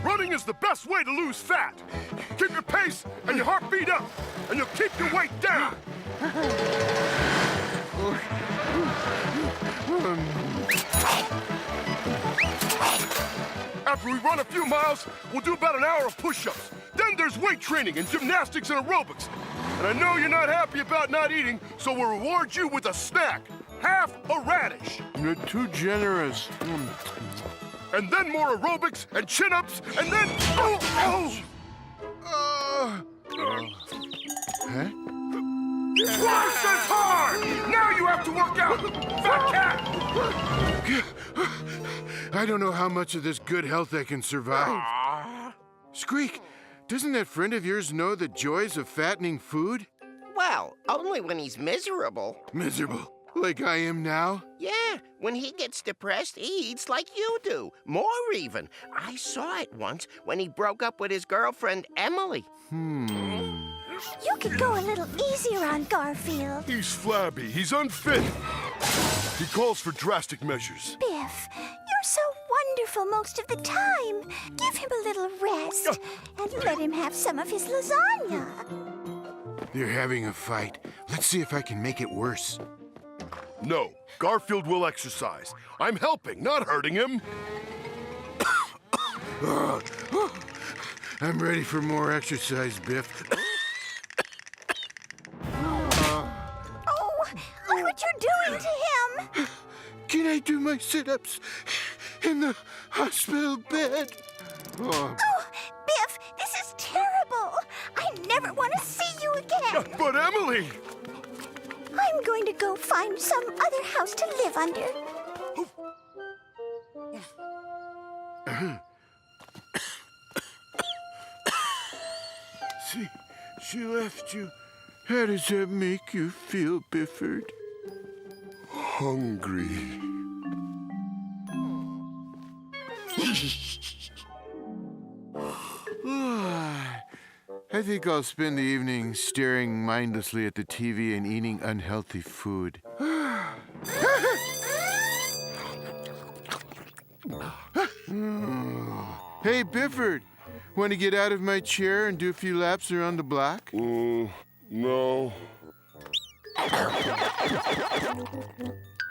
Running is the best way to lose fat. Keep your pace and your heartbeat up, and you'll keep your weight down. After we run a few miles, we'll do about an hour of push-ups. Then there's weight training and gymnastics and aerobics. And I know you're not happy about not eating, so we'll reward you with a snack. Half a radish. You're too generous. And then more aerobics and chin-ups, and then... Huh? Twice as hard! Now you have to work out, fat cat! I don't know how much of this good health I can survive. Squeak, doesn't that friend of yours know the joys of fattening food? Well, only when he's miserable. Miserable? Like I am now? Yeah, when he gets depressed, he eats like you do. More even. I saw it once when he broke up with his girlfriend, Emily. You could go a little easier on Garfield. He's flabby. He's unfit. He calls for drastic measures. Biff, you're so wonderful most of the time. Give him a little rest and let him have some of his lasagna. They're having a fight. Let's see if I can make it worse. No, Garfield will exercise. I'm helping, not hurting him. I'm ready for more exercise, Biff. Look what you're doing to him. Can I do my sit-ups in the hospital bed? Oh, Biff, this is terrible. I never want to see you again. But Emily! I'm going to go find some other house to live under. She left you. How does that make you feel, Bifford? Hungry. I think I'll spend the evening staring mindlessly at the TV and eating unhealthy food. Hey, Bifford, want to get out of my chair and do a few laps around the block? No.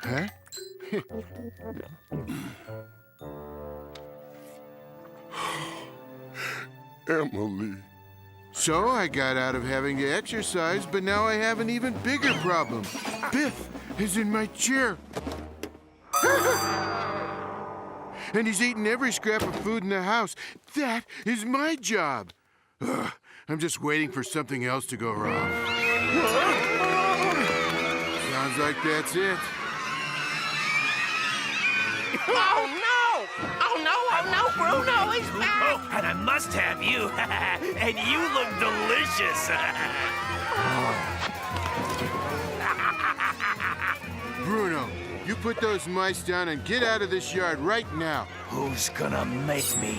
Huh? Emily. So I got out of having to exercise, but now I have an even bigger problem. Biff is in my chair. And he's eating every scrap of food in the house. That is my job. Ugh, I'm just waiting for something else to go wrong. Sounds like that's it. Oh, no! Oh, no, oh, no, Bruno is back! Oh, and I must have you. And you look delicious. Bruno, you put those mice down and get out of this yard right now. Who's gonna make me?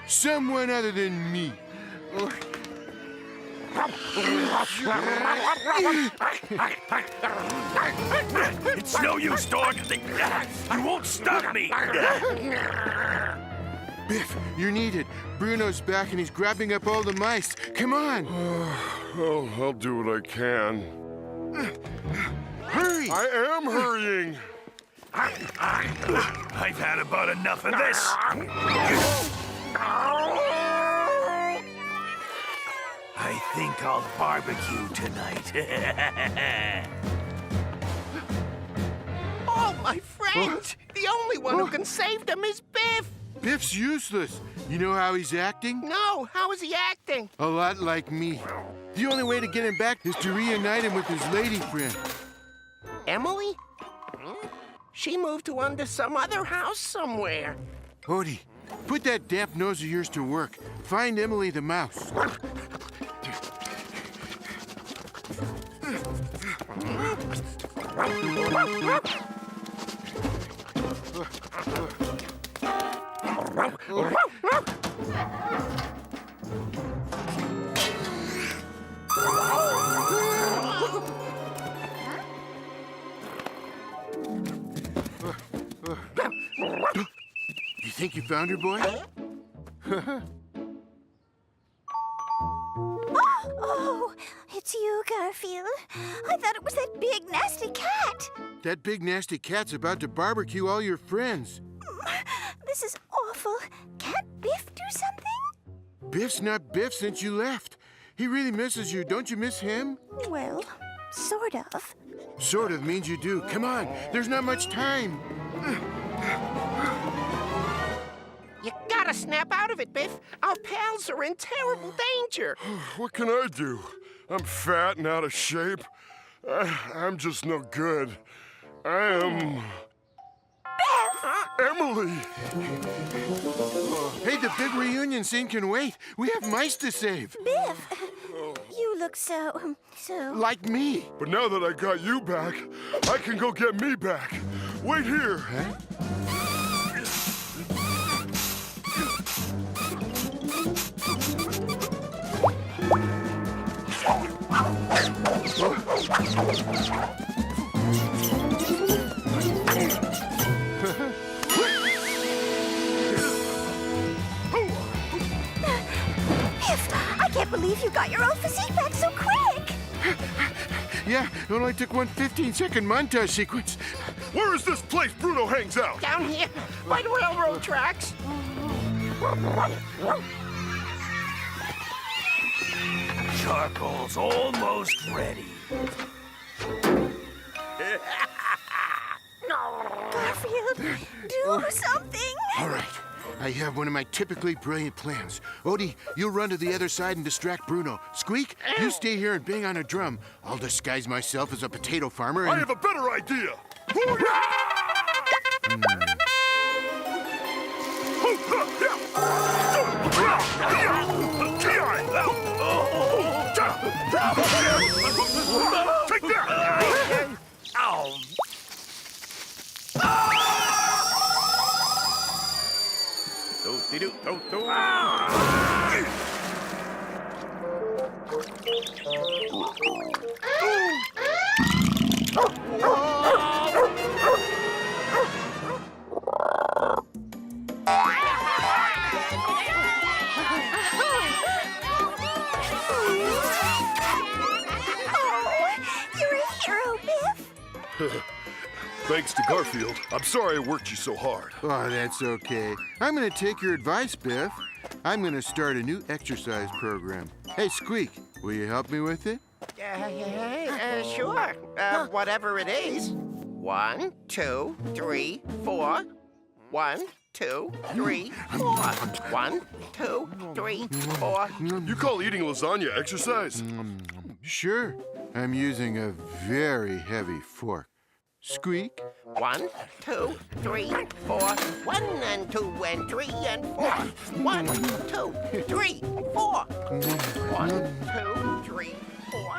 Someone other than me. It's no use, dog. You won't stop me. Biff, you're needed. Bruno's back and he's grabbing up all the mice. Come on. Oh, I'll do what I can. Hurry! I am hurrying. I've had about enough of this. I think I'll barbecue tonight. Oh, my friend! The only one who can save them is Biff! Biff's useless. You know how he's acting? No, how is he acting? A lot like me. The only way to get him back is to reunite him with his lady friend. Emily? She moved to under some other house somewhere. Odie, put that damp nose of yours to work. Find Emily the mouse. You think you found her, boy? Oh, it's you, Garfield. I thought it was that big, nasty cat. That big nasty cat's about to barbecue all your friends. This is awful. Can't Biff do something? Biff's not Biff since you left. He really misses you. Don't you miss him? Well, sort of. Sort of means you do. Come on, there's not much time. You gotta snap out of it, Biff. Our pals are in terrible danger. What can I do? I'm fat and out of shape. I'm just no good. I am... Emily! Hey, the big reunion scene can wait. We have mice to save. Biff, you look so... Like me. But now that I got you back, I can go get me back. Wait here. Huh? I can't believe you got your old physique back so quick. Yeah, it only took one 15-second montage sequence. Where is this place Bruno hangs out? Down here, by the railroad tracks. Charcoal's almost ready. Garfield, do something. All right. I have one of my typically brilliant plans. Odie, you'll run to the other side and distract Bruno. Squeak, you stay here and bang on a drum. I'll disguise myself as a potato farmer and... I have a better idea! You're a hero, Biff. Thanks to Garfield. I'm sorry I worked you so hard. Oh, that's okay. I'm going to take your advice, Biff. I'm going to start a new exercise program. Hey, Squeak, will you help me with it? Sure. Whatever it is. 1, 2, 3, 4. 1, 2, 3, 4. 1, 2, 3, 4. You call eating lasagna exercise? Sure. I'm using a very heavy fork. Squeak. 1, 2, 3, 4. 1 and 2 and 3 and 4. 1, 2, 3, 4. 1, 2, 3, 4.